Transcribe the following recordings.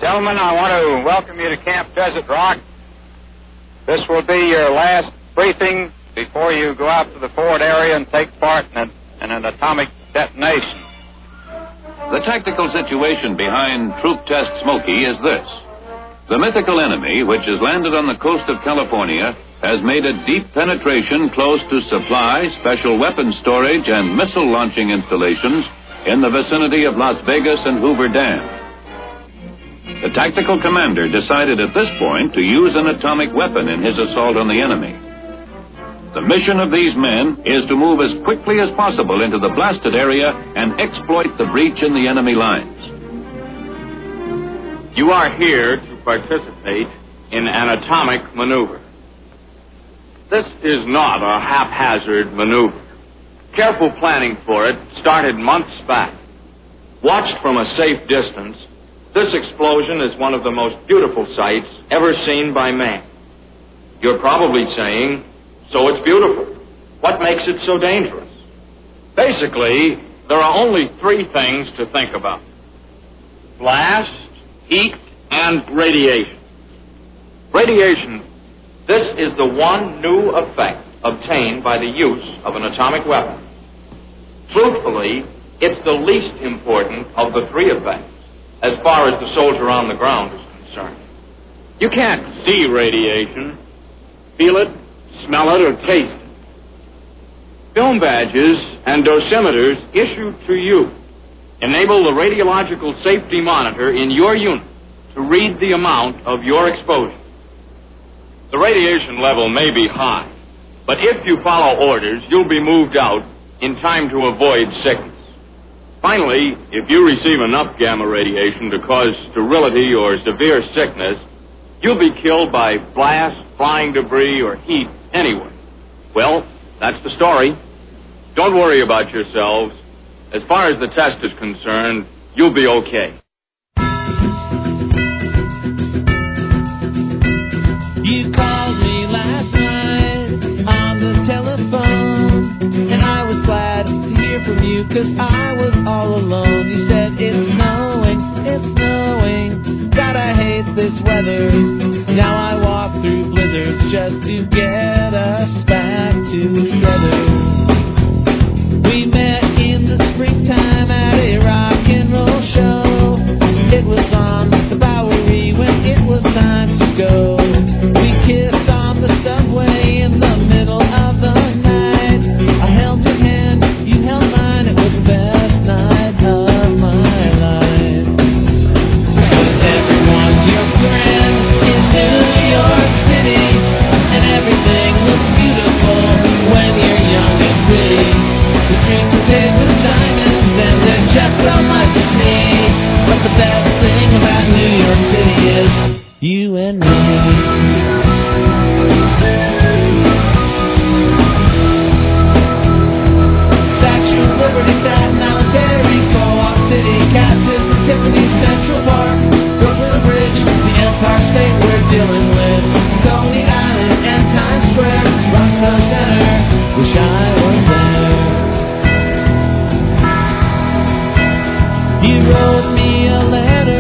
Gentlemen, I want to welcome you to Camp Desert Rock. This will be your last briefing before you go out to the forward area and take part in an atomic detonation. The tactical situation behind Troop Test Smoky is this. The mythical enemy, which has landed on the coast of California, has made a deep penetration close to supply, special weapons storage, and missile launching installations in the vicinity of Las Vegas and Hoover Dam. The tactical commander decided at this point to use an atomic weapon in his assault on the enemy. The mission of these men is to move as quickly as possible into the blasted area and exploit the breach in the enemy lines. You are here to participate in an atomic maneuver. This is not a haphazard maneuver. Careful planning for it started months back. Watched from a safe distance, this explosion is one of the most beautiful sights ever seen by man. You're probably saying, so it's beautiful. What makes it so dangerous? Basically, there are only three things to think about: blast, heat, and radiation. Radiation, this is the one new effect obtained by the use of an atomic weapon. Truthfully, it's the least important of the three effects, as far as the soldier on the ground is concerned. You can't see radiation, feel it, smell it, or taste it. Film badges and dosimeters issued to you enable the radiological safety monitor in your unit to read the amount of your exposure. The radiation level may be high, but if you follow orders, you'll be moved out in time to avoid sickness. Finally, if you receive enough gamma radiation to cause sterility or severe sickness, you'll be killed by blast, flying debris, or heat anyway. Well, that's the story. Don't worry about yourselves. As far as the test is concerned, you'll be okay. You called me last night on the telephone, and I was glad to hear from you, 'cause I was all alone. You said, it's snowing, God, I hate this weather. Now I walk through blizzards just to get us back together. We met in the springtime at a rock and roll show. It was on the Bowery when it was time to go. We kissed on the subway in the middle of the night. I held your hand, you held mine. It was the best night of my life. 'Cause everyone's your friend in New York City, and everything looks beautiful when you're young and pretty. The streets are paved with diamonds, and they're just so much to see. But the best thing about New York City is you and me. Statue of Liberty, Staten Island, Terry, Co-op City, Cactus, and Tiffany, Central Park, Brooklyn Bridge, the Empire State we're dealing with, Coney Island, and Times Square, Rockefeller Center. Wish I was there. You wrote me a letter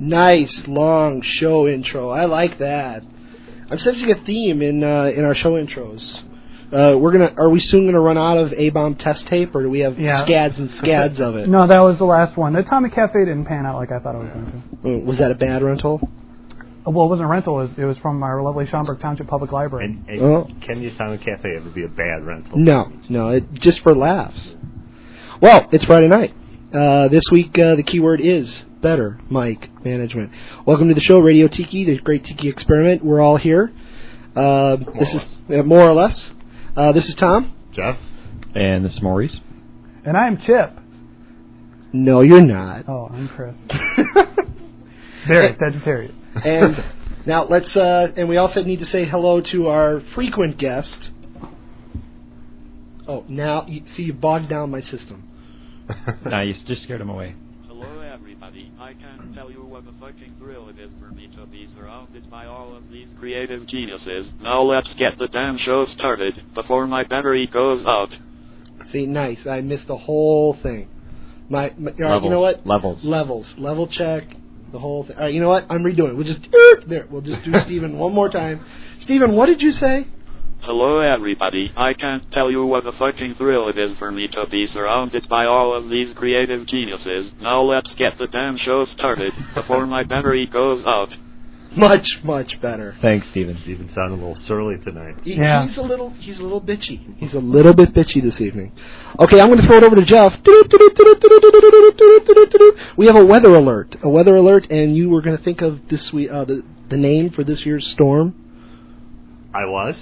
Nice, long show intro. I like that. I'm sensing a theme in our show intros. Are we soon gonna run out of A-bomb test tape, or do we have scads and scads of it? No, that was the last one. The Atomic Cafe didn't pan out like I thought it was going to. Was that a bad rental? Well, it wasn't a rental. It was from our lovely Schaumburg Township Public Library. And can the Atomic Cafe ever be a bad rental? No, just for laughs. Well, it's Friday night. This week, the keyword is better mic management. Welcome to the show, Radio Tiki, the Great Tiki Experiment. We're all here. This is more or less. This is Tom. Jeff. And this is Maurice. And I'm Chip. No, you're not. Oh, I'm Chris. Very Sagittarius. And now let's, and we also need to say hello to our frequent guest. Oh, now, you bogged down my system. Nah, you just scared him away. Hello, everybody. I can't tell you what a fucking thrill it is for me to be surrounded by all of these creative geniuses. Now let's get the damn show started before my battery goes out. See, nice. I missed the whole thing. Levels. You know what? Levels. Level check. The whole thing. All right, you know what? I'm redoing it. We'll just do Stephen one more time. Stephen, what did you say? Hello, everybody. I can't tell you what a fucking thrill it is for me to be surrounded by all of these creative geniuses. Now let's get the damn show started before my battery goes out. Much, much better. Thanks, Stephen. Stephen sounded a little surly tonight. He's a little bitchy. He's a little bit bitchy this evening. Okay, I'm going to throw it over to Jeff. We have a weather alert, and you were going to think of this week, the name for this year's storm. I was?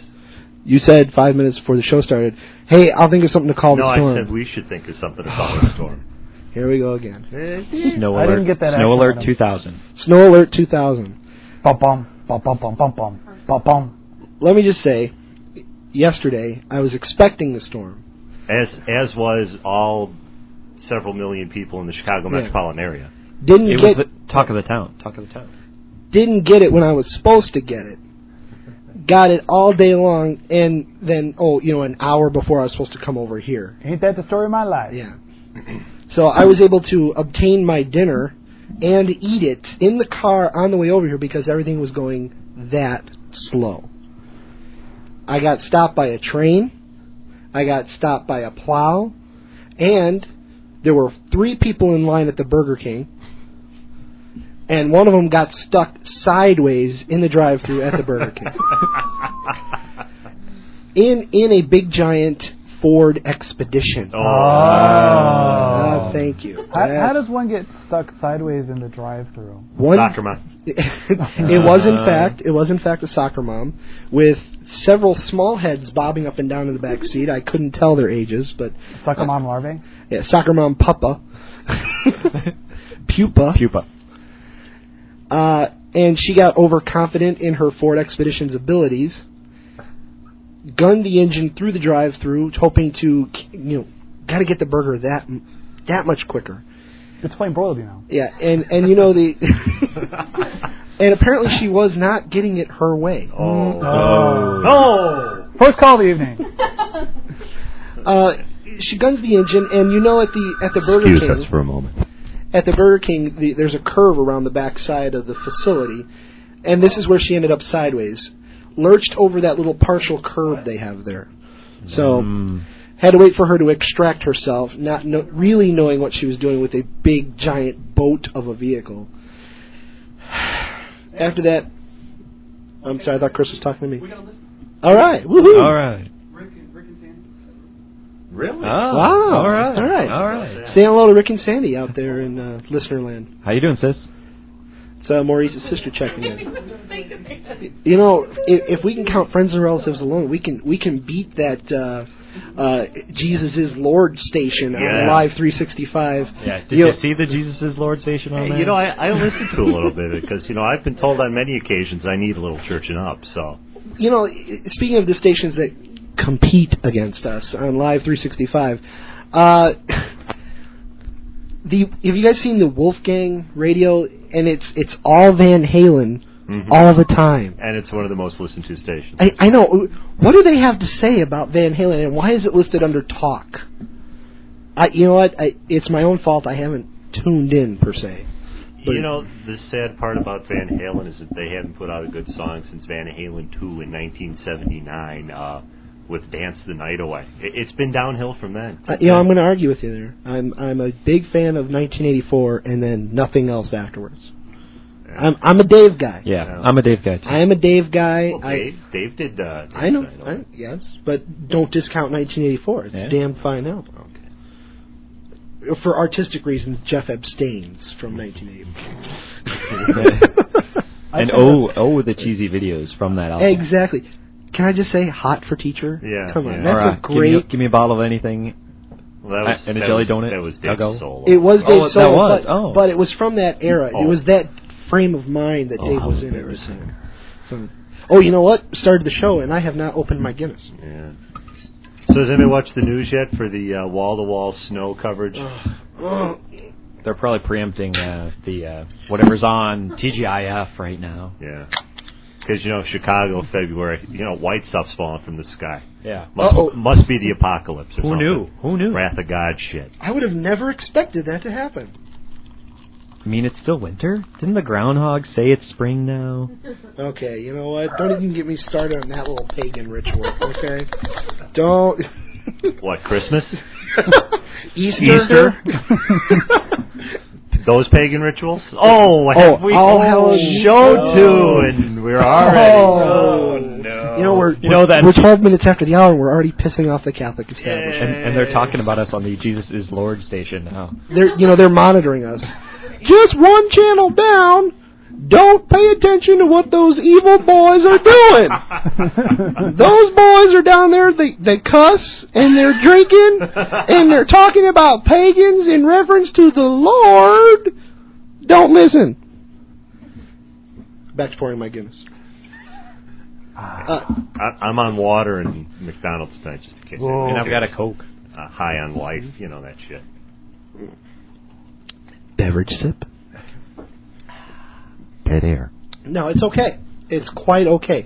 You said 5 minutes before the show started, hey, I'll think of something to call the storm. No, I said we should think of something to call the storm. Here we go again. Snow alert. I didn't get that. Snow alert 2000. Snow alert 2000. Bum bum bum bum bum bum bum bum bum. Let me just say, yesterday I was expecting the storm. As was all several million people in the Chicago metropolitan area. Didn't get was the talk of the town. Didn't get it when I was supposed to get it. Got it all day long, and then an hour before I was supposed to come over here. Ain't that the story of my life? Yeah. So I was able to obtain my dinner and eat it in the car on the way over here because everything was going that slow. I got stopped by a train. I got stopped by a plow. And there were 3 people in line at the Burger King. And one of them got stuck sideways in the drive-thru at the Burger King. in a big giant Ford Expedition. Thank you. How does one get stuck sideways in the drive-thru? Soccer mom. It was in fact a soccer mom with several small heads bobbing up and down in the back seat. I couldn't tell their ages, but soccer mom larvae. Yeah, soccer mom Puppa. Pupa. And she got overconfident in her Ford Expedition's abilities, gunned the engine through the drive-thru, hoping to, got to get the burger that much quicker. It's plain broiled, Yeah, and and apparently she was not getting it her way. Oh! First call of the evening. She guns the engine, and at the Burger King. Excuse us for a moment. At the Burger King, there's a curve around the back side of the facility, and this is where she ended up sideways, lurched over that little partial curve they have there. So, had to wait for her to extract herself, not really knowing what she was doing with a big, giant boat of a vehicle. After that, I'm sorry, I thought Chris was talking to me. All right, woohoo! All right. Rick and Sandy. Really? Oh, wow! All right. Say hello to Rick and Sandy out there in listener land. How you doing, sis? It's Maurice's sister checking in. If we can count friends and relatives alone, we can beat that Jesus is Lord station on Live 365. Yeah. Did you see the Jesus is Lord station on there? I listened to a little bit because I've been told on many occasions I need a little churching up. So speaking of the stations that compete against us on Live 365, have you guys seen the Wolfgang radio? And it's all Van Halen all the time. And it's one of the most listened to stations. I know. What do they have to say about Van Halen, and why is it listed under talk? You know what? It's my own fault I haven't tuned in, per se. You know, the sad part about Van Halen is that they haven't put out a good song since Van Halen 2 in 1979 with Dance the Night Away. It's been downhill from then. I'm going to argue with you there. I'm a big fan of 1984 and then nothing else afterwards. Yeah. I'm a Dave guy. Yeah, I'm a Dave guy, too. I am a Dave guy. Well, Dave did I know, yes, but don't discount 1984. It's a damn fine album. Okay. For artistic reasons, Jeff abstains from 1984. And the cheesy videos from that album. Exactly. Can I just say, Hot for Teacher? Yeah. Come on, that's a great... Give me a bottle of anything. Well, that was, and a jelly donut. That was Dave's solo. It was Dave's solo, that was. But it was from that era. It was that frame of mind that Dave was in. So, you know what? Started the show, and I have not opened my Guinness. Yeah. So has anybody watched the news yet for the wall-to-wall snow coverage? They're probably preempting the whatever's on TGIF right now. Yeah. Because, Chicago, February, white stuff's falling from the sky. Yeah. Must be the apocalypse or something. Who knew? Wrath of God shit. I would have never expected that to happen. I mean, it's still winter. Didn't the groundhog say it's spring now? Okay, you know what? Don't even get me started on that little pagan ritual, okay? Don't... What, Christmas? Easter? Those pagan rituals? Oh, we show two, and we're already... Oh, no. We're 12 minutes after the hour, and we're already pissing off the Catholic establishment. And they're talking about us on the Jesus is Lord station now. They're monitoring us. Just one channel down. Don't pay attention to what those evil boys are doing. Those boys are down there, they cuss, and they're drinking, and they're talking about pagans in reference to the Lord. Don't listen. Back to pouring my Guinness. I'm on water and McDonald's tonight, just in case. And I've got a Coke. High on life, that shit. Beverage sip. Dead air. No, it's okay. It's quite okay.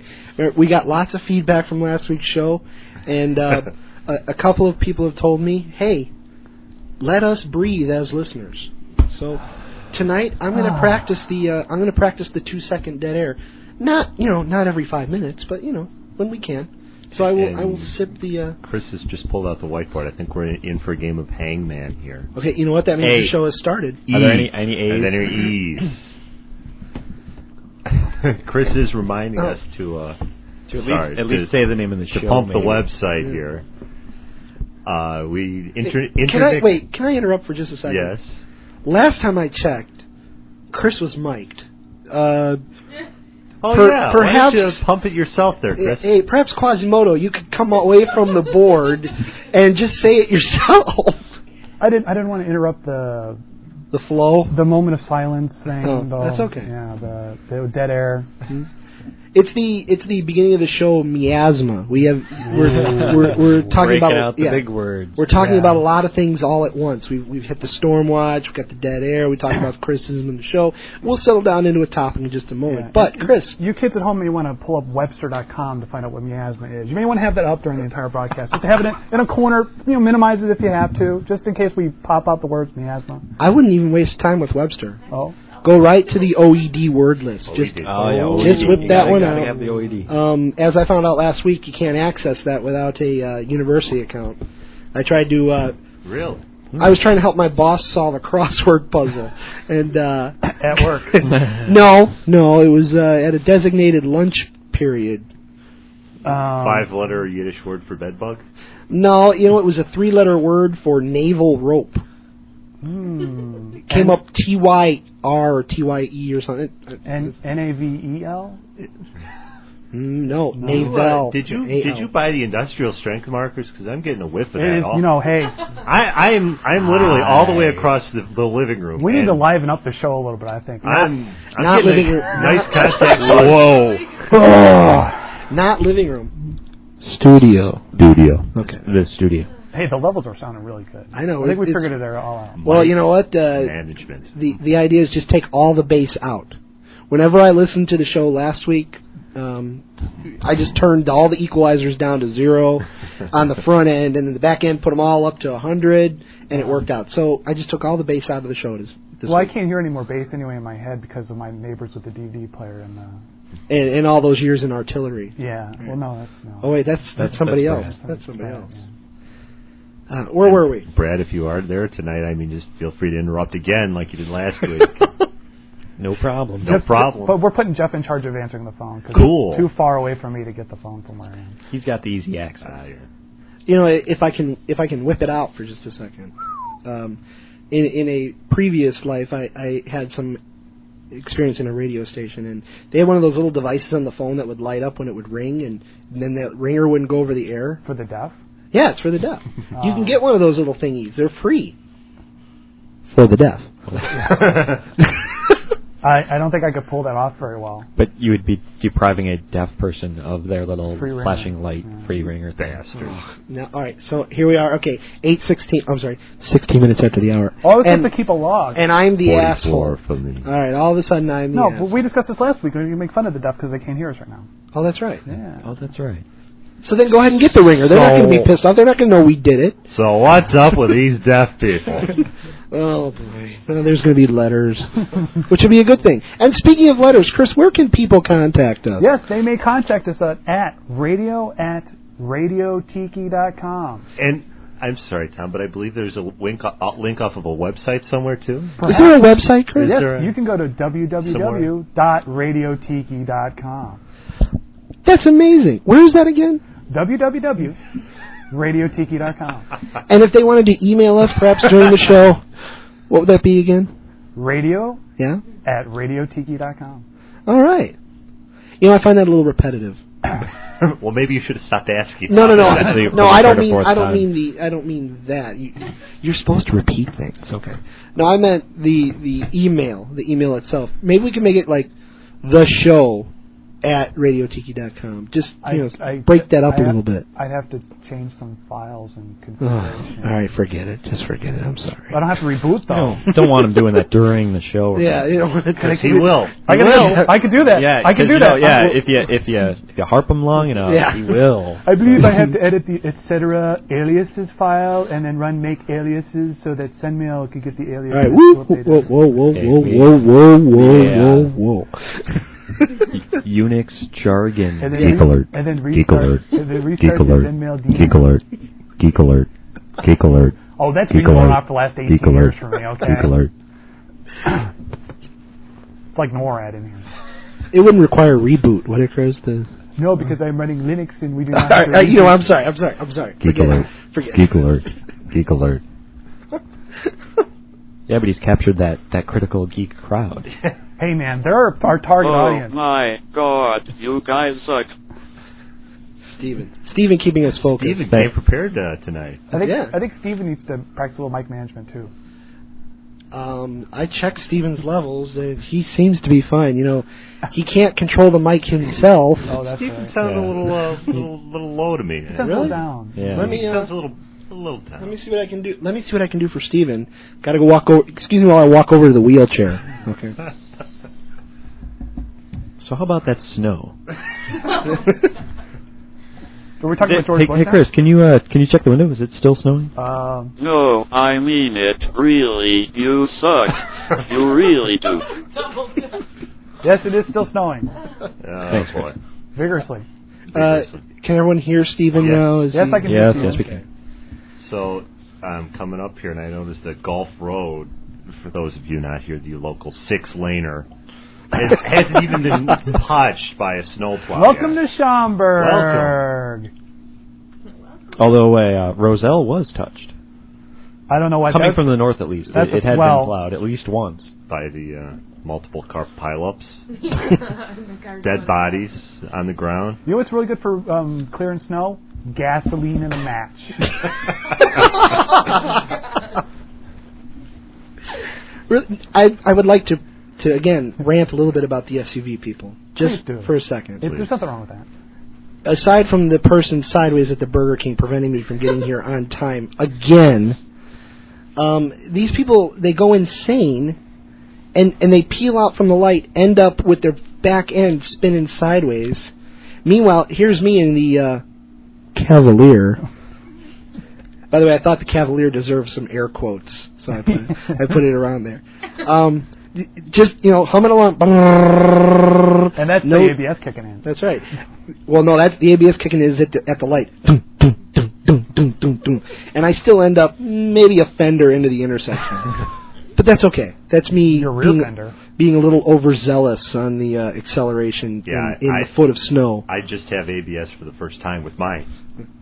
We got lots of feedback from last week's show, and a couple of people have told me, "Hey, let us breathe as listeners." So tonight I'm going to practice the 2-second dead air. Not every 5 minutes, but when we can. So I will sip the... Chris has just pulled out the whiteboard. I think we're in for a game of Hangman here. Okay, you know what? That means the show has started. Are there any A's? Are there any E's? Chris is reminding us to at least say the name of the show. To pump the website here. Can I interrupt for just a second? Yes. Last time I checked, Chris was mic'd. Perhaps, why don't you pump it yourself there, Chris? Hey, perhaps Quasimodo, you could come away from the board and just say it yourself. I didn't want to interrupt the flow, the moment of silence thing. Oh, that's okay. Yeah, the dead air. Mm-hmm. It's the beginning of the show miasma. We're talking Breaking about out the big words. We're talking about a lot of things all at once. We've hit the storm watch. We've got the dead air. We talked about criticism in the show. We'll settle down into a topic in just a moment. Yeah. But Chris, you kids at home may want to pull up Webster.com to find out what miasma is. You may want to have that up during the entire broadcast. Just to have it in a corner. Minimize it if you have to, just in case we pop out the words miasma. I wouldn't even waste time with Webster. Oh. Go right to the OED word list. Just whip that one out. Have the OED. As I found out last week, you can't access that without a university account. I tried to... Really? I was trying to help my boss solve a crossword puzzle. And at work? No, it was at a designated lunch period. 5-letter Yiddish word for bedbug? No, it was a 3-letter word for naval rope. It came up TYR or TYE or something. NAVEL? No, naval. Did you buy the industrial strength markers? Because I'm getting a whiff of that. Hey, I'm literally all the way across the living room. We need to liven up the show a little bit. I think. I'm not living room. Nice contact. Whoa. Not living room. Studio. Okay. The studio. Hey, the levels are sounding really good. I know. I think we figured it all out. Well, you know what? Management. The idea is just take all the bass out. Whenever I listened to the show last week, I just turned all the equalizers down to 0 on the front end, and then the back end put them all up to 100, and it worked out. So I just took all the bass out of the show this Well, week. I can't hear any more bass anyway in my head because of my neighbors with the DVD player And all those years in artillery. Yeah. Well, no. Oh wait, that's somebody else. Brad. That's somebody Brad, else. yeah. Where were we? Brad, if you are there tonight, I mean, just feel free to interrupt again like you did last week. No problem. No problem. But we're putting Jeff in charge of answering the phone. Cause Cool. He's too far away from me to get the phone from where I am. He's got the easy access. You know, if I can whip it out for just a second. In a previous life, I had some experience in a radio station, and they had one of those little devices on the phone that would light up when it would ring, and then that ringer wouldn't go over the air. For the deaf? Yeah, it's for the deaf. You can get one of those little thingies. They're free. For the deaf. I don't think I could pull that off very well. But you would be depriving a deaf person of their little Free ringer. flashing light free ringer thing. Now, all right, so here we are. Okay, 8:16. I'm sorry, 16 minutes after the hour. Oh, it's just to keep a log. And I'm the asshole. For me. All right, all of a sudden I'm the No, asshole. but we discussed this last week. You make fun of the deaf because they can't hear us right now. Oh, that's right. Yeah. Oh, that's right. So then go ahead and get the ringer. They're not going to be pissed off. They're not going to know we did it. So what's up with these deaf people? Oh, boy. There's going to be letters, which would be a good thing. And speaking of letters, Chris, where can people contact us? Yes, they may contact us at radio@radiotiki.com. And I'm sorry, Tom, but I believe there's a link off of a website somewhere, too? Is there a website, Chris? Yes, you can go to www.radiotiki.com. That's amazing. Where is that again? www.radiotiki.com. And if they wanted to email us, perhaps during the show, what would that be again? Radio@radiotiki.com. All right. You know, I find that a little repetitive. Well, maybe you should have stopped asking. No. No, I don't mean that. You're supposed to repeat things. Okay. No, I meant the email itself. Maybe we can make it like the show at radiotiki.com. Just break that up a little bit. I'd have to change some files and configuration. All right, forget it. Just forget it. I'm sorry. I don't have to reboot though. Don't want him doing that during the show. Yeah, you know, because he will. I can do that. Yeah, I can do that. Yeah, if you harp him long enough, he will. I believe I have to edit the etc. aliases file and then run make aliases so that SendMail could get the aliases. All right, whoa. Unix jargon. And then Geek alert. And then Geek alert. And then restart Geek alert. Geek alert. Geek alert. Geek alert. Oh, that's been going off the last 18 years for me, okay? Geek alert. It's like NORAD in here. It wouldn't require a reboot, would it, Chris? No, because I'm running Linux and we do not. You know, I'm sorry. Geek alert. Geek alert. Geek alert. Yeah, but he's captured that critical geek crowd. Hey, man, they're our target audience. Oh, my God. You guys suck. Steven keeping us focused. Steven came prepared tonight. I think Steven needs to practice a little mic management, too. I checked Steven's levels. He seems to be fine. You know, he can't control the mic himself. Oh, that's Steven right. sounded a little low to me. He sounds a little down. Yeah. Let me. He sounds a little down. Let me see what I can do. Let me see what I can do for Steven. Got to go walk over. Excuse me while I walk over to the wheelchair. Okay. So how about that snow? So we're talking about George Bush Hey, Chris, can you check the window? Is it still snowing? No, I mean it. Really, you suck. You really do. Yes, it is still snowing. Thanks, boy. Vigorously. Can everyone hear Steven now? Yes, I can hear Yes, Steven. yes, we can. So I'm coming up here, and I noticed that Gulf Road, for those of you not here, the local 6-laner, hasn't even been touched by a snowplow. Welcome yet. to Schaumburg. Welcome. Although Roselle was touched. I don't know why. Coming from the north, at least. It had been plowed at least once. By the multiple car pileups. Dead bodies on the ground. You know what's really good for clearing snow? Gasoline and a match. I would like to again rant a little bit about the SUV people, just for a second. There's nothing wrong with that. Aside from the person sideways at the Burger King preventing me from getting here on time again, these people, they go insane, and they peel out from the light, end up with their back end spinning sideways. Meanwhile, here's me in the Cavalier. By the way, I thought the Cavalier deserved some air quotes, so I put it around there. Just, humming along. And that's the ABS kicking in. That's right. Well, no, that's the ABS kicking in at the light. And I still end up maybe a fender into the intersection. But that's okay. That's me being a little overzealous on the acceleration in the foot of snow. I just have ABS for the first time with my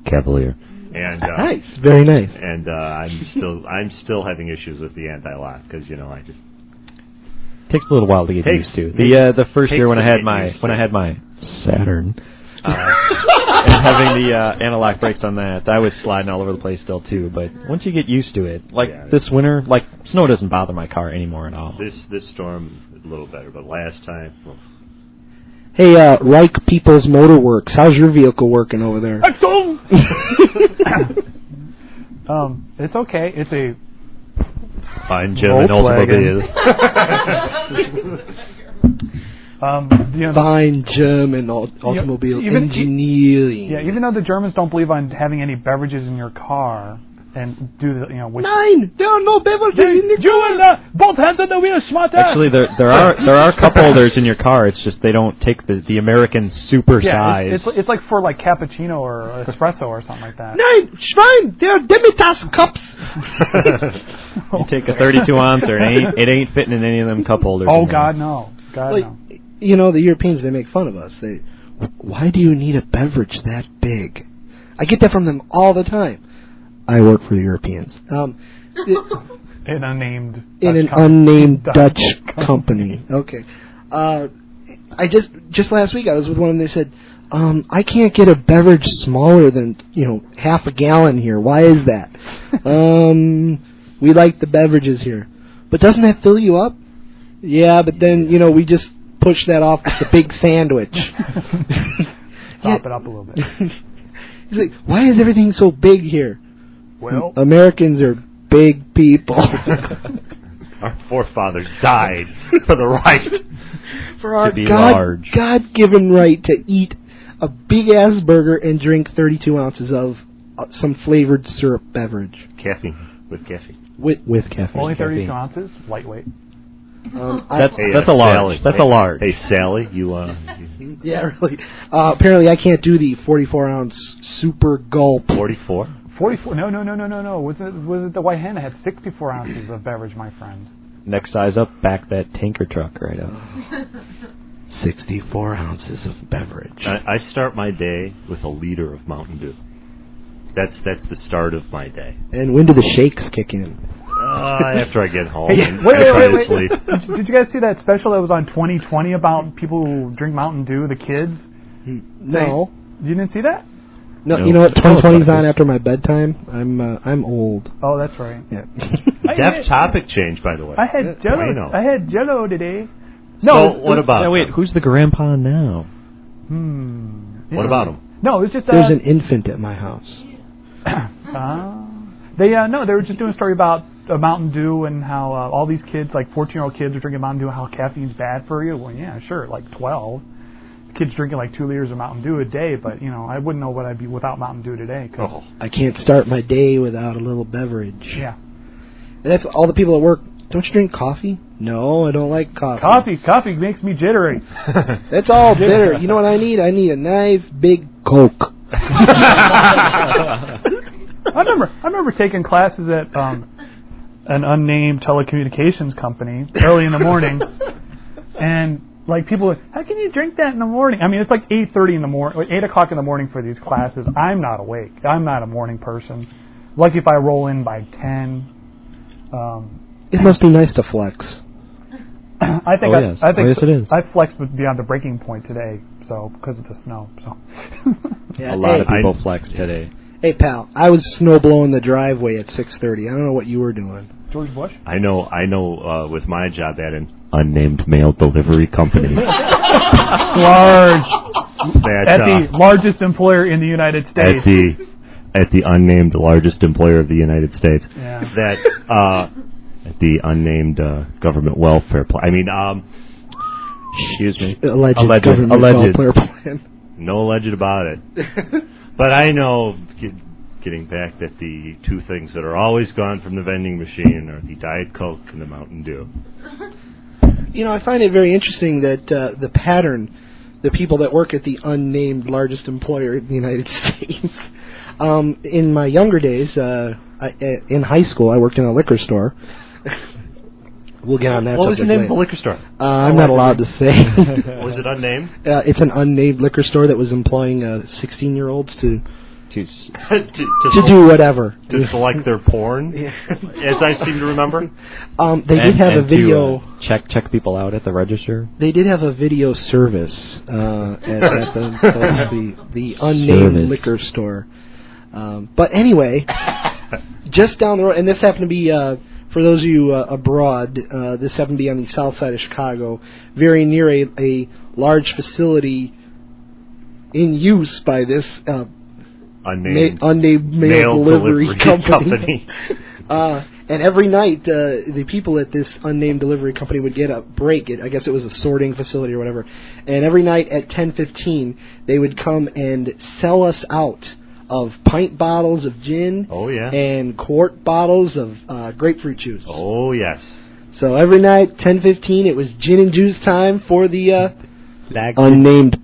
Cavalier. And nice, very nice. And I'm still having issues with the anti-lock because I just takes a little while to get used to. The first year when I had my Saturn and having the anti-lock brakes on that, I was sliding all over the place still too. But once you get used to it, this winter, snow doesn't bother my car anymore at all. This storm is a little better, but last time. Well. Hey, Reich People's Motorworks, how's your vehicle working over there? It's okay. It's a fine German automobile. Fine German automobile engineering. Yeah, even though the Germans don't believe on having any beverages in your car, and do the Nine, there are no beverages in the car. Both hands on the wheel, smart ass. Actually, there are cup holders in your car. It's just they don't take the American super size. It's like for cappuccino or espresso or something like that. Nine, Schwein, they are Demitas cups. You take a 32 ouncer, it ain't fitting in any of them cup holders. Oh God, no. No. The Europeans, they make fun of us. Why do you need a beverage that big? I get that from them all the time. I work for the Europeans. An unnamed Dutch company. Okay. I just last week I was with one and they said, I can't get a beverage smaller than half a gallon here. Why is that? We like the beverages here, but doesn't that fill you up? Yeah, but then we just push that off with the big sandwich. Top it up a little bit. He's like, why is everything so big here? Well, Americans are big people. Our forefathers died for the right for our to be large. God-given right to eat a big-ass burger and drink 32 ounces of some flavored syrup beverage. Caffeine. With caffeine. With caffeine. Only 32 ounces? Lightweight. That's a large. Sally. That's a large. Hey, Sally, you Yeah, really. Apparently, I can't do the 44-ounce super gulp. 44? 44? No. Was it the White Hen that had 64 ounces of beverage, my friend? Next size up, back that tanker truck right up. 64 ounces of beverage. I start my day with a liter of Mountain Dew. That's the start of my day. And when do the shakes kick in? After I get home. Hey, and wait. sleep. Did you guys see that special that was on 2020 about people who drink Mountain Dew, the kids? No. You didn't see that? No, you know what? 2020's on after my bedtime. I'm old. Oh, that's right. Yeah. Def topic change, by the way. I had Jello. I had Jello today. No, so what about? Wait, who's the grandpa now? What about him? No, it was just there's an infant at my house. They were just doing a story about Mountain Dew and how all these kids, like 14-year-old kids, are drinking Mountain Dew. How caffeine's bad for you. Well, yeah, sure, like 12. Kids drinking like 2 liters of Mountain Dew a day, but I wouldn't know what I'd be without Mountain Dew today. Cause I can't start my day without a little beverage. Yeah. And that's all the people at work. Don't you drink coffee? No, I don't like coffee. Coffee makes me jittery. That's all bitter. You know what I need? I need a nice big Coke. I remember taking classes at an unnamed telecommunications company early in the morning, and like people were, how can you drink that in the morning? I mean, it's like 8:30 in the morning, 8 o'clock in the morning for these classes. I'm not awake. I'm not a morning person. Lucky if I roll in by 10. It must be nice to flex. I think yes it is. I flexed beyond the breaking point today, so because of the snow. So yeah, a lot of people flexed today. Hey pal, I was snow blowing the driveway at 6:30. I don't know what you were doing. George Bush? I know. With my job at an unnamed mail delivery company, large at the largest employer in the United States. At the unnamed largest employer of the United States. Yeah. At the unnamed government welfare plan. I mean, Excuse me. Alleged Alleged. government welfare plan. No alleged about it. But I know, getting back, that the two things that are always gone from the vending machine are the Diet Coke and the Mountain Dew. You know, I find it very interesting that the pattern, the people that work at the unnamed largest employer in the United States. In my younger days, in high school, I worked in a liquor store. We'll get on that. What was the name later. of the liquor store? I'm not allowed to say. Was it unnamed? It's an unnamed liquor store that was employing 16-year-olds to do whatever. To select their porn, as I seem to remember. They did have a video. To, check people out at the register. They did have a video service at the unnamed liquor store. But anyway, just down the road, and this happened to be, for those of you abroad, this happened to be on the south side of Chicago, very near a large facility in use by this unnamed mail delivery company. And every night, the people at this unnamed delivery company would get a break. I guess it was a sorting facility or whatever. And every night at 10:15, they would come and sell us out of pint bottles of gin and quart bottles of grapefruit juice. Oh, yes. So every night, 10:15, it was gin and juice time for the unnamed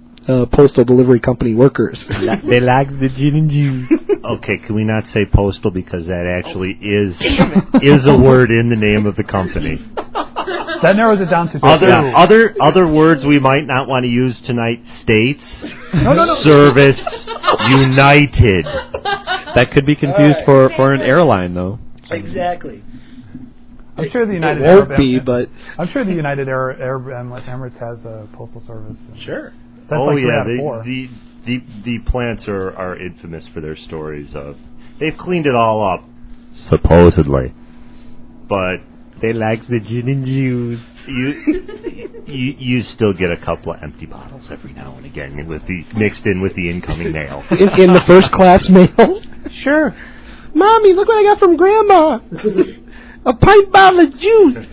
postal delivery company workers. They like the gin and juice. Okay, can we not say postal because that actually is a word in the name of the company? That narrows it down to other words we might not want to use tonight. States, no. Service, United. That could be confused for an airline, though. Exactly. I'm sure the United Arab Emirates. I'm sure the United Arab Emirates has a postal service. Sure. That's the plants are infamous for their stories of they've cleaned it all up, supposedly, but they like the gin and juice. You still get a couple of empty bottles every now and again mixed in with the incoming mail. In the first class mail. Sure. Mommy, look what I got from Grandma. A pint bottle of juice.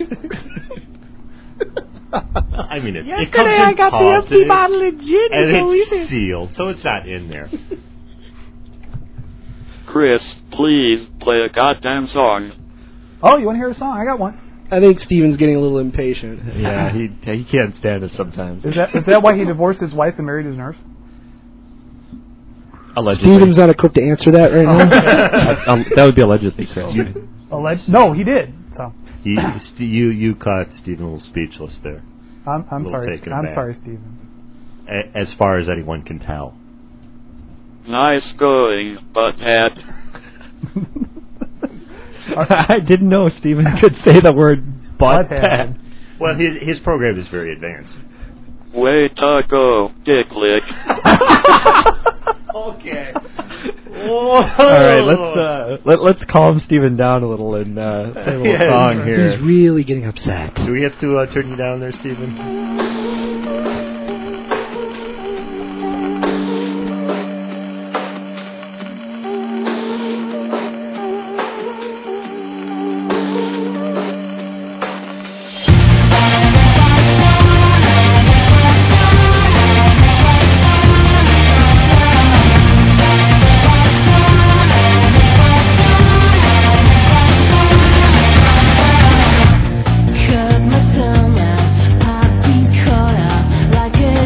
I mean, it comes in Yesterday I got the empty bottle of gin and it's sealed, so it's not in there. Chris, please play a goddamn song. Oh, you want to hear a song? I got one. I think Steven's getting a little impatient. Yeah, he can't stand us sometimes. Is that why he divorced his wife and married his nurse? Allegedly. Steven's not equipped to answer that right now. That would be allegedly, Chris. No, he did. So. You caught Stephen a little speechless there. I'm sorry. I'm sorry, Stephen. As far as anyone can tell. Nice going, butthead. I didn't know Stephen could say the word butthead. Well, his program is very advanced. Way to go, dick lick. Okay. All right, let's calm Stephen down a little and play a little song here. He's really getting upset. Do we have to turn you down there, Stephen? Cut my tongue out, I've been caught out like a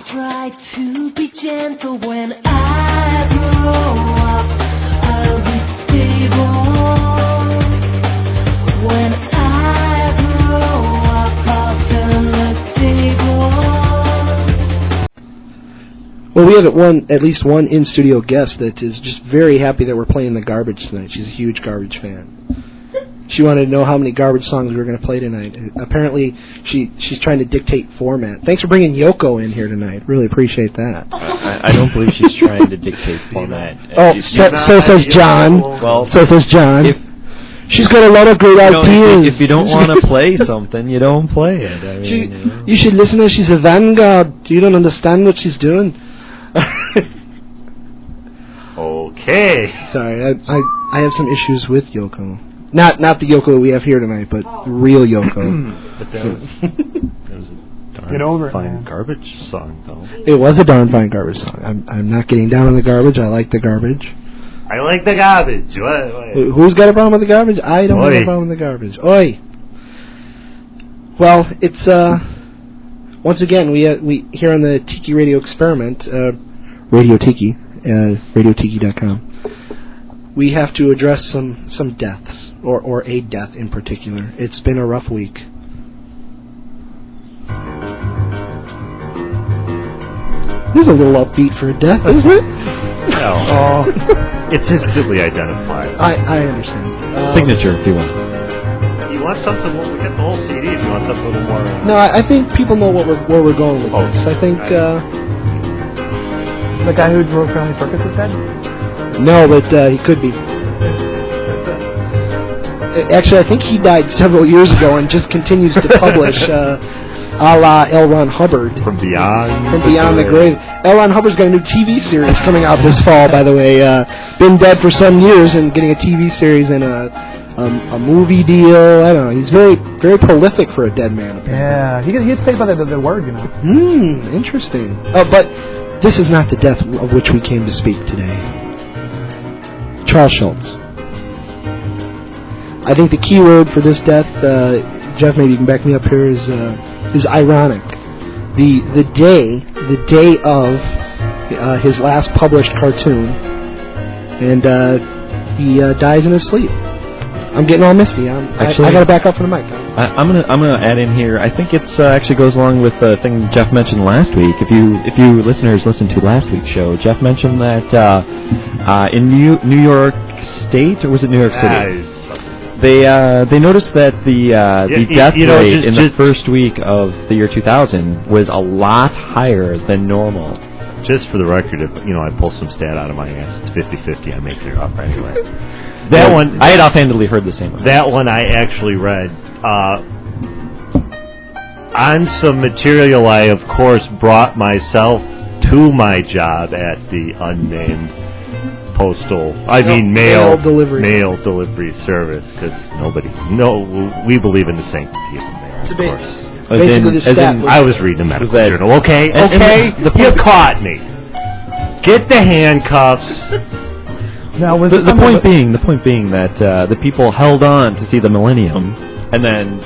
I'll try to be gentle when I grow up. I'll be stable. When I grow up, I'll turn the table. Well, we have at least one in-studio guest that is just very happy that we're playing the Garbage tonight. She's a huge Garbage fan. She wanted to know how many Garbage songs we were going to play tonight. Apparently, she's trying to dictate format. Thanks for bringing Yoko in here tonight. Really appreciate that. I don't believe she's trying to dictate format. Oh, so says John. Well, so says John. She's got a lot of great ideas. If you don't want to play something, you don't play it. I mean, you should listen to her. She's a vanguard. You don't understand what she's doing. Okay. Sorry, I have some issues with Yoko. Not the Yoko we have here tonight, but the real Yoko. But that was a darn fine Garbage song, though. It was a darn fine Garbage song. I'm not getting down on the garbage. I like the garbage. I like the garbage. What? Who's got a problem with the garbage? I don't have a problem with the garbage. Oi. Well, it's once again we here on the Tiki Radio Experiment, Radio Tiki, radiotiki.com. We have to address some deaths, or a death in particular. It's been a rough week. This is a little upbeat for a death, isn't it? No. It's instantly identified. I understand. Signature, if you want. You want something? We'll get the whole CD. If you want something a little more. No, I think people know where we're going with this. I think. The guy who drove Family Circus is dead? No, but he could be. Actually, I think he died several years ago and just continues to publish, a la L. Ron Hubbard. From Beyond the Grave. L. Ron Hubbard's got a new TV series coming out this fall, by the way. Been dead for some years and getting a TV series and a movie deal. I don't know. He's very, very prolific for a dead man, apparently. Yeah, he gets paid by the word, you know. Interesting. But this is not the death of which we came to speak today. Charles Schultz. I think the key word for this death, Jeff, maybe you can back me up here, is ironic. The day of his last published cartoon, and he dies in his sleep. I'm getting all misty. I got to back up from the mic. I'm gonna add in here. I think it actually goes along with the thing Jeff mentioned last week. If you listeners listened to last week's show, Jeff mentioned that in New York State, or was it New York City? They noticed that the death rate in the first week of the year 2000 was a lot higher than normal. Just for the record, if I pull some stat out of my ass, it's 50-50. I'm making it up anyway. That one, I had offhandedly heard the same one. That one I actually read. On some material I, of course, brought myself to my job at the unnamed mail delivery service, because we believe in the sanctity of the mail, of course. I was reading a medical journal. Okay, you caught me. Get the handcuffs. Now, the point being that the people held on to see the millennium, and then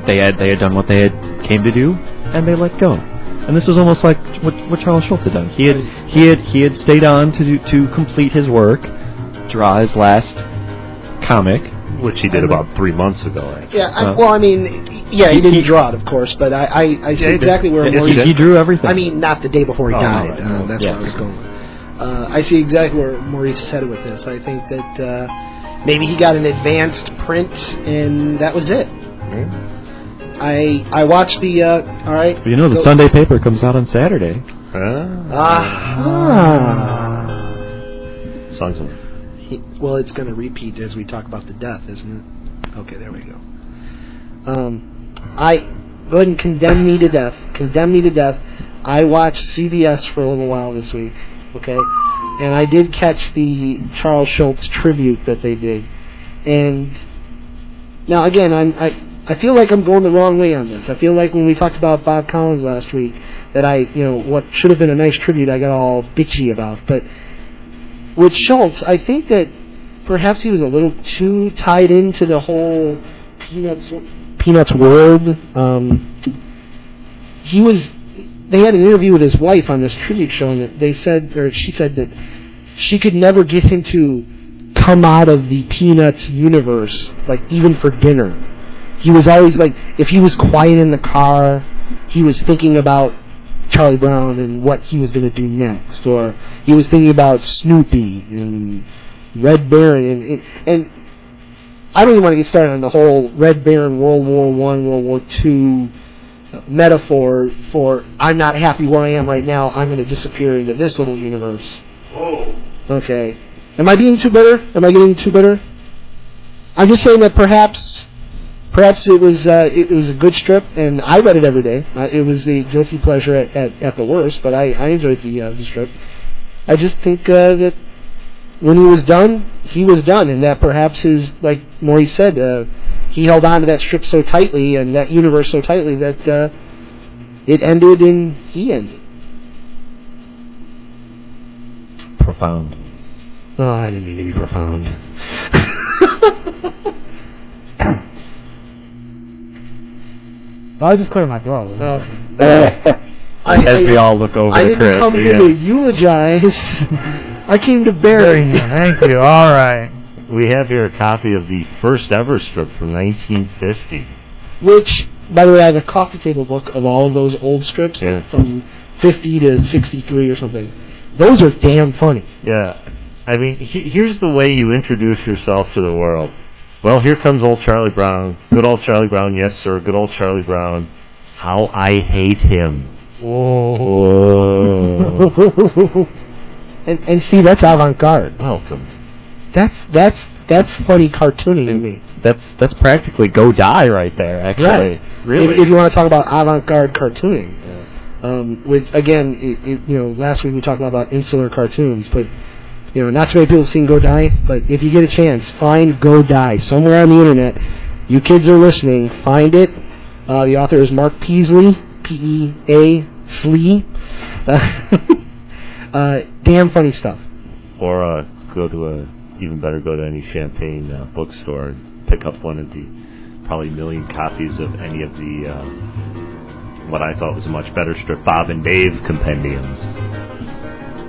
they had done what they had came to do, and they let go. And this was almost like what Charles Schultz had done. He had stayed on to complete his work, draw his last comic, which he did about 3 months ago. Actually. Yeah, he didn't draw it, of course, but I see exactly where Maurice... He drew everything. I mean, not the day before he died. Right. That's where I was going. I see exactly where Maurice is headed with this. I think that maybe he got an advanced print, and that was it. I watched the... all right. The Sunday paper comes out on Saturday. Songs of... Well, it's going to repeat as we talk about the death, isn't it? Okay, there we go. Go ahead and condemn me to death. Condemn me to death. I watched CBS for a little while this week, okay? And I did catch the Charles Schultz tribute that they did. And now, again, I feel like I'm going the wrong way on this. I feel like when we talked about Bob Collins last week, that what should have been a nice tribute I got all bitchy about. But with Schultz, I think that perhaps he was a little too tied into the whole Peanuts world. He was they had an interview with his wife on this tribute show, and she said that she could never get him to come out of the Peanuts universe, like even for dinner. He was always like, if he was quiet in the car, he was thinking about Charlie Brown and what he was going to do next, or he was thinking about Snoopy and Red Baron, and I don't even want to get started on the whole Red Baron World War I, World War II metaphor for I'm not happy where I am right now, I'm going to disappear into this little universe. Oh. Okay. Am I being too bitter? Am I getting too bitter? I'm just saying that perhaps it was a good strip, and I read it every day. It was a guilty pleasure at the worst, but I enjoyed the strip. I just think that when he was done, and that perhaps like Maurice said, he held on to that strip so tightly and that universe so tightly that it ended and he ended. Profound. Oh, I didn't mean to be profound. I'll just clear my throat. As we all look over I the Chris. didn't come here to eulogize. I came to bury you. Thank you. All right. We have here a copy of the first ever strip from 1950. Which, by the way, I have a coffee table book of all of those old strips from 50 to 63 or something. Those are damn funny. Yeah. I mean, here's the way you introduce yourself to the world. Well, here comes old Charlie Brown. Good old Charlie Brown, yes, sir. Good old Charlie Brown. How I hate him. Whoa. and see, that's avant-garde. Welcome. That's funny cartooning to me. That's practically Go Die right there, actually. Right. Really. If you want to talk about avant-garde cartooning, which again, last week we talked about insular cartoons, but not too many people have seen Go Die. But if you get a chance, find Go Die somewhere on the internet. You kids are listening. Find it. The author is Mark Peasley, P-E-A Slee. Damn funny stuff. Or go to any Champagne bookstore and pick up one of the probably million copies of any of the what I thought was a much better strip, Bob and Dave compendiums.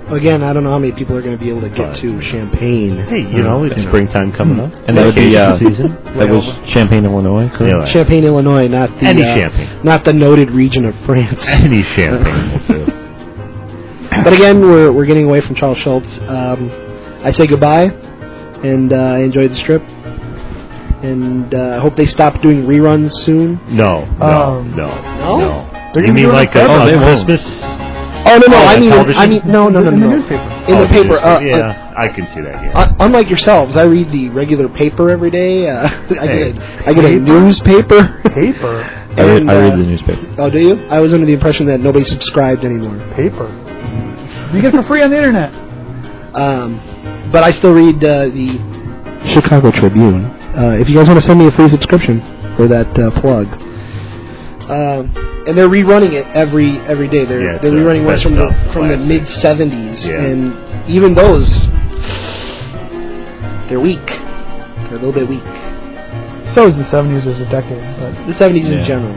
Again, I don't know how many people are going to be able to get to Champagne. Hey, it's springtime coming up. And that would be season. That was Champaign, Illinois. Anyway. Champagne, Illinois, not the any Champagne, not the noted region of France. Any Champagne will do. But again, we're getting away from Charles Schultz. I say goodbye, and I enjoyed the strip, and I hope they stop doing reruns soon. No. They're You mean like a Christmas? Oh no! I mean no. In the newspaper. In the paper. Yeah, I can see that. Yeah. Unlike yourselves, I read the regular paper every day. I get a newspaper. Paper. I read the newspaper. Oh, do you? I was under the impression that nobody subscribed anymore. Paper. You get it for free on the internet. But I still read the Chicago Tribune. If you guys want to send me a free subscription for that plug. And they're rerunning it every day. They're rerunning ones from the mid '70s, and even those, they're weak. They're a little bit weak. So is the '70s as a decade. But the '70s in general.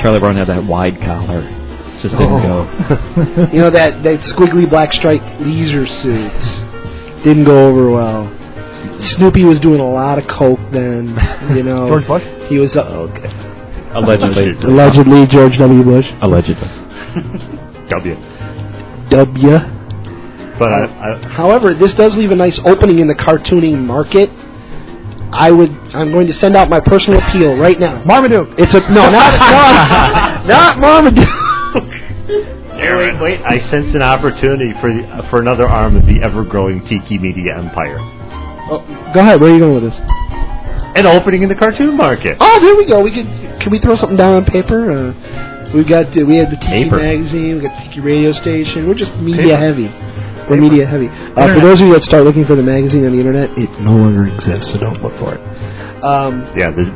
Charlie Brown had that wide collar. It just didn't go. that squiggly black striped leisure suits didn't go over well. Snoopy was doing a lot of coke then. George Bush. He was okay. Allegedly, George W. Bush. Allegedly. W. But however, this does leave a nice opening in the cartooning market. I'm going to send out my personal appeal right now. Marmaduke. Not Marmaduke. Wait! I sense an opportunity for another arm of the ever-growing Tiki Media empire. Oh, go ahead. Where are you going with this? An opening in the cartoon market. Oh, there we go. Can we throw something down on paper? We had the Tiki magazine. We got the Tiki radio station. We're just media heavy. We're media heavy. For those of you that start looking for the magazine on the internet, it no longer exists, so don't look for it.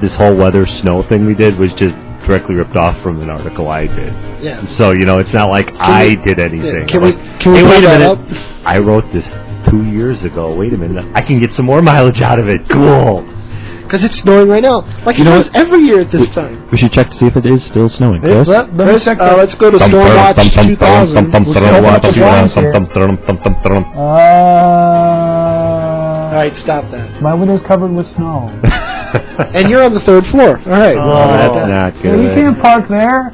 This whole weather snow thing we did was just directly ripped off from an article I did. Yeah. So it's not like I did anything. Can we wait a minute? I wrote this 2 years ago. Wait a minute. I can get some more mileage out of it. Cool. Because it's snowing right now. Like it does every year at this time. We should check to see if it is still snowing. Chris, let's go to Stormwatch 2000. All right, stop that. My window's covered with snow. And you're on the 3rd floor. All right. Oh, that's not good. You can't park there.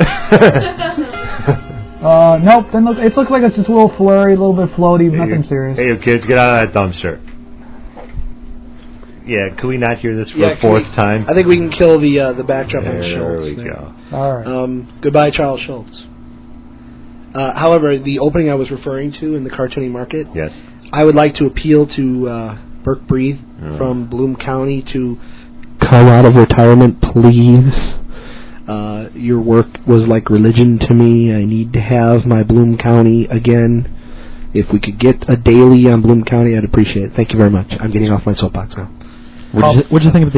Nope. Then it looks like it's just a little flurry, a little bit floaty, nothing serious. Hey, you kids, get out of that dumpster. Yeah, can we not hear this for a 4th time? I think we can kill the backdrop on Schultz. There we go. All right. Goodbye, Charles Schultz. However, the opening I was referring to in the cartooning market, yes, I would like to appeal to Burke Breathe from Bloom County to come out of retirement, please. Your work was like religion to me. I need to have my Bloom County again. If we could get a daily on Bloom County, I'd appreciate it. Thank you very much. I'm getting off my soapbox now. What'd you think of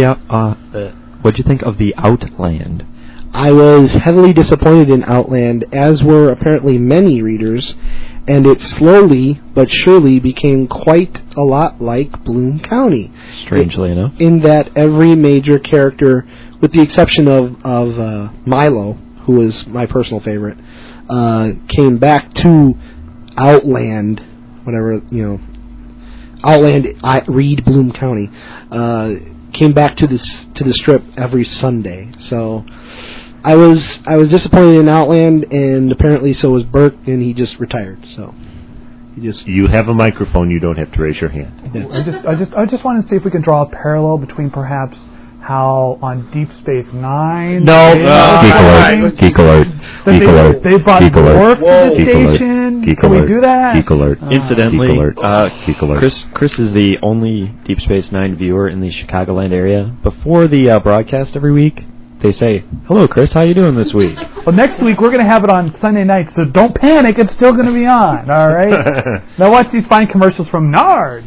what'd you think of the Outland? I was heavily disappointed in Outland, as were apparently many readers, and it slowly but surely became quite a lot like Bloom County. Strangely enough. In that every major character, with the exception of Milo, who is my personal favorite, came back to Outland, whatever, Outland, read Bloom County, came back to the strip every Sunday. So I was disappointed in Outland, and apparently so was Burke, and he just retired. So you have a microphone. You don't have to raise your hand. Yeah. I just want to see if we can draw a parallel between perhaps how on Deep Space Nine. Geek alert. They brought Worf to the station. Can we do that? Geek alert. Incidentally, Geek alert. Chris is the only Deep Space Nine viewer in the Chicagoland area. Before the broadcast every week, they say, "Hello, Chris. How you doing this week?" Well, next week we're going to have it on Sunday night, so don't panic. It's still going to be on. All right. Now watch these fine commercials from Nard.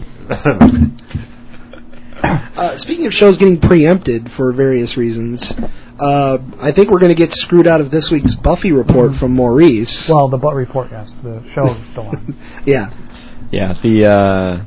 Speaking of shows getting preempted for various reasons, I think we're going to get screwed out of this week's Buffy report from Maurice. Well, the Butt report, yes. The show is still on. Yeah. Yeah, the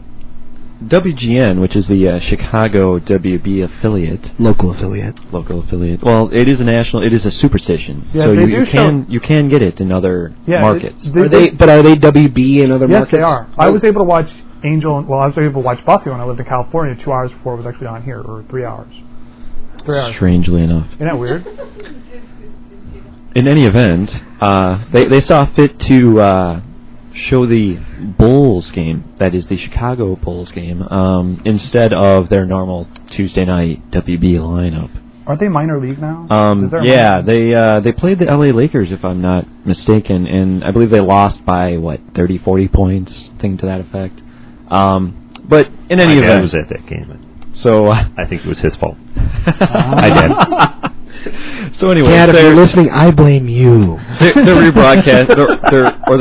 WGN, which is the Chicago WB affiliate. Local affiliate. Well, it is a superstition. Yeah, so you can get it in other markets. Are they WB in other markets? Yes, they are. I was able to watch I was able to watch Buffy when I lived in California 2 hours before it was actually on here, or 3 hours. 3 hours. Strangely enough. Isn't that weird? In any event, they saw fit to show the Bulls game, that is the Chicago Bulls game, instead of their normal Tuesday night WB lineup. Aren't they minor league now? Yeah, they played the LA Lakers, if I'm not mistaken, and I believe they lost by 30, 40 points, thing to that effect. But in any event, I was at that game. So I think it was his fault. I did. So anyway, Dad, if you're listening, I blame you. They're rebroadcast, or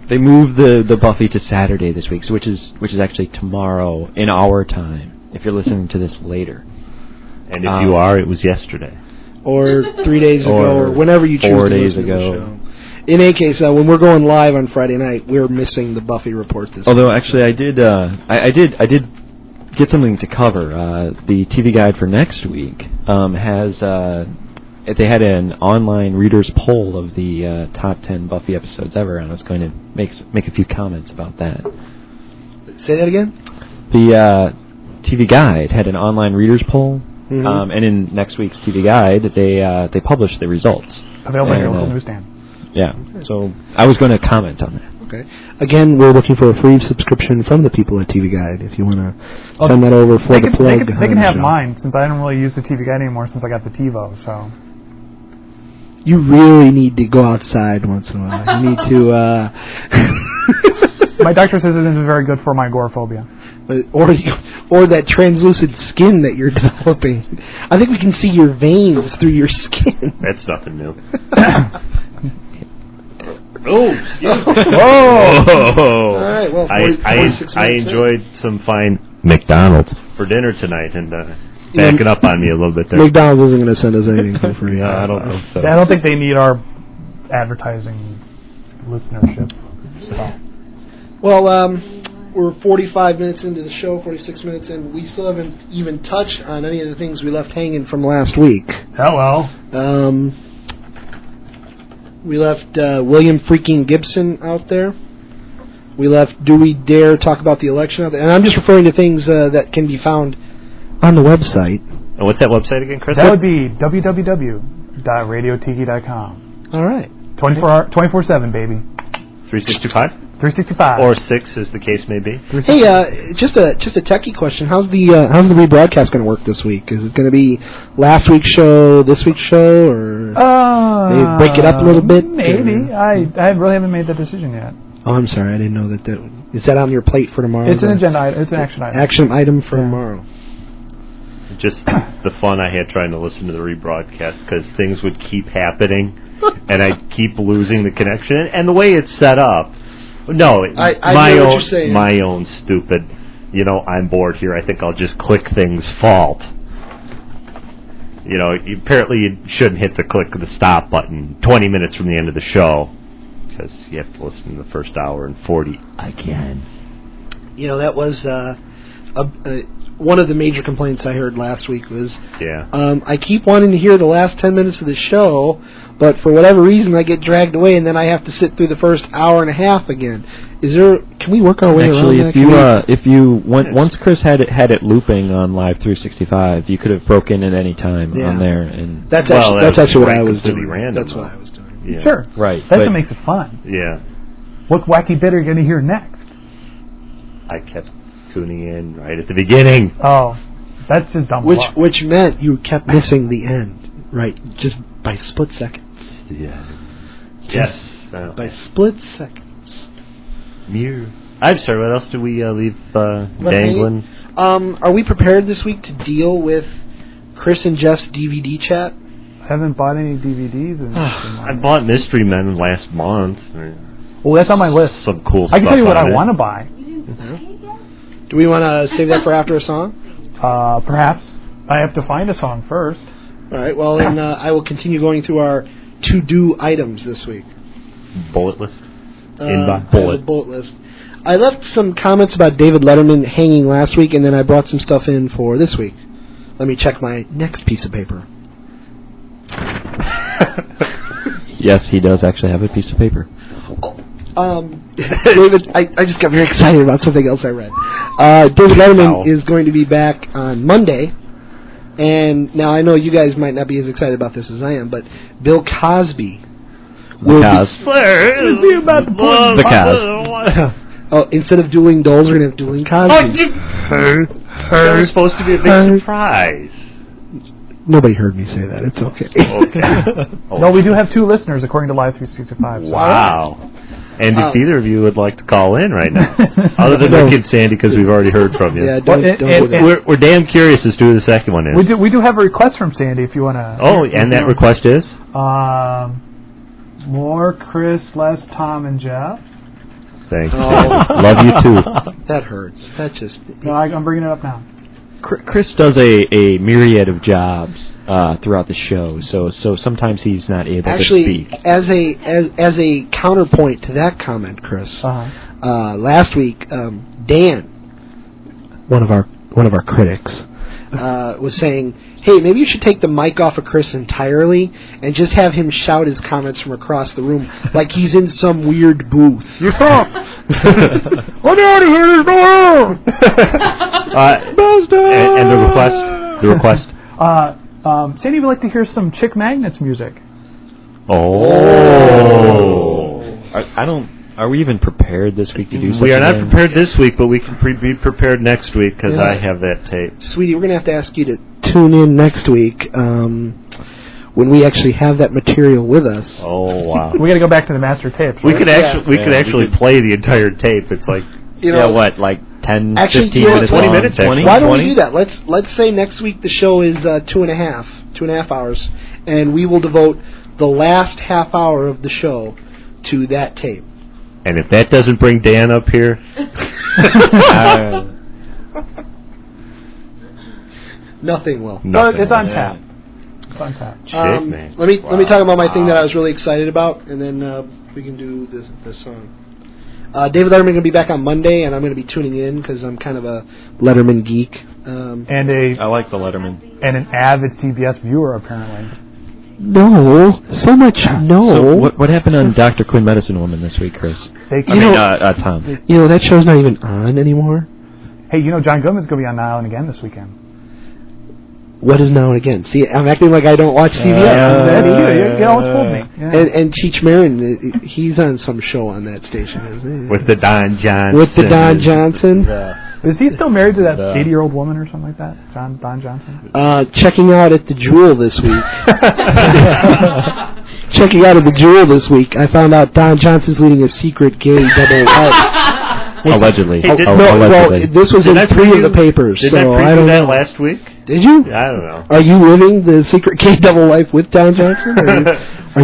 they moved the Buffy to Saturday this week, so which is actually tomorrow in our time. If you're listening to this later, and if you are, it was yesterday, or 3 days ago, or whenever you choose. 4 days ago. To the show. In any case, when we're going live on Friday night, we're missing the Buffy report this Although, week. actually, I did get something to cover. The TV Guide for next week they had an online readers poll of the top 10 Buffy episodes ever, and I was going to make a few comments about that. Say that again? The TV Guide had an online readers poll, and in next week's TV Guide, they published the results. Available on your local newsstand. Yeah, so I was going to comment on that. Okay. Again, we're looking for a free subscription from the people at TV Guide. If you want to send that over for the plug. They can have mine, since I don't really use the TV Guide anymore since I got the TiVo, so. You really need to go outside once in a while. You need to... My doctor says it isn't very good for my agoraphobia. Or that translucent skin that you're developing. I think we can see your veins through your skin. That's nothing new. Oh, excuse me. Whoa! All right, well, I enjoyed some fine McDonald's for dinner tonight, and backing up on me a little bit there. McDonald's isn't going to send us anything for free. I don't think so. Yeah, I don't think they need our advertising listenership. So. Well, we're 45 minutes into the show, 46 minutes in. We still haven't even touched on any of the things we left hanging from last week. Hello. We left William freaking Gibson out there. We left Do We Dare talk about the election out there. And I'm just referring to things that can be found on the website. And what's that website again, Chris? That would be www.radiotiki.com. All right. 24/7, baby. 365? 365. Or 6, as the case may be. Hey, just a techie question. How's the rebroadcast going to work this week? Is it going to be last week's show, this week's show, or maybe break it up a little bit? Maybe. I really haven't made that decision yet. Oh, I'm sorry. I didn't know that. Is that on your plate for tomorrow? It's an agenda item. It's an action item. Action item for tomorrow. Just the fun I had trying to listen to the rebroadcast because things would keep happening, and I'd keep losing the connection. And the way it's set up, no, I know what you're saying. My own stupid, I'm bored here. I think I'll just click things fault. Apparently you shouldn't hit the stop button 20 minutes from the end of the show because you have to listen to the first hour and 40 again. That was one of the major complaints I heard last week was, I keep wanting to hear the last 10 minutes of the show, but for whatever reason I get dragged away, and then I have to sit through the first hour and a half again. Can we work our way around that? Once Chris had it looping on Live 365, you could have broken in at any time on there, and that's actually what I was doing. Random, that's what I was doing. Yeah. Sure, right. That's what makes it fun. Yeah. What wacky bit are you going to hear next? I kept tuning in right at the beginning. Oh, that's just dumb luck. Which meant you kept missing the end, right? Just by split seconds. Yeah. Yes. By split seconds. Mira. I'm sorry. What else did we leave dangling? Are we prepared this week to deal with Chris and Jeff's DVD chat? I haven't bought any DVDs. I bought Mystery Men last month. Well, that's on my list. Some cool stuff. I can tell you what I want to buy. Do we want to save that for after a song? Perhaps. I have to find a song first. All right. Well, then I will continue going through our to-do items this week. Bullet list? Bullet list. I left some comments about David Letterman hanging last week, and then I brought some stuff in for this week. Let me check my next piece of paper. Yes, he does actually have a piece of paper. David, I just got very excited about something else I read. David Letterman is going to be back on Monday, and now I know you guys might not be as excited about this as I am, but Bill Cosby will be about to pull the Cos. Oh, instead of dueling dolls, we're going to have dueling Cosby. That was supposed to be a big surprise. Nobody heard me say that. It's okay. No, we do have 2 listeners, according to Live 365. Wow. And if either of you would like to call in right now, other than Rick and Sandy, because we've already heard from you. Yeah, don't we're damn curious as to who the second one is. We do have a request from Sandy if you want to. Oh, and that request is? More Chris, less Tom and Jeff. Thanks. Love you too. That hurts. That just. No, I'm bringing it up now. Chris does a myriad of jobs throughout the show, so sometimes he's not able to speak. As a counterpoint to that comment, Chris, last week Dan, one of our critics, was saying, "Hey, maybe you should take the mic off of Chris entirely and just have him shout his comments from across the room like he's in some weird booth." You stop! Get out of here! There's no room. And the request. Sandy would like to hear some Chick Magnets music. Oh. Are we even prepared this week to do something? We are not prepared this week, but we can be prepared next week because I have that tape. Sweetie, we're going to have to ask you to tune in next week when we actually have that material with us. Oh, wow. We got to go back to the master tapes. We could actually play the entire tape. It's like, like 10, 15 minutes 20 long? minutes, actually. Why don't we do that? Let's say next week the show is 2.5 hours, and we will devote the last half hour of the show to that tape. And if that doesn't bring Dan up here, nothing will. It's on tap. Let me talk about my thing that I was really excited about, and then we can do this song. David Letterman going to be back on Monday, and I'm going to be tuning in because I'm kind of a Letterman geek. I like the Letterman. And an avid CBS viewer, apparently. No, so much no. So what happened on Dr. Quinn Medicine Woman this week, Chris? Tom. You know, that show's not even on anymore. Hey, you know, John Goodman's going to be on Now and Again this weekend. What is Now and Again? See, I'm acting like I don't watch CBS. You almost fooled me. Yeah. And Cheech Marin, he's on some show on that station, isn't he? With the Don Johnson. With the Don Johnson. Is he still married to that 80-year-old woman or something like that? Don Johnson? Checking out at the Jewel this week. Checking out at the Jewel this week, I found out Don Johnson's leading a secret gay double life. Allegedly. Well, this was in 3 of the papers. Didn't I preview that last week? Did you? I don't know. Are you living the secret gay double life with Don Johnson? Are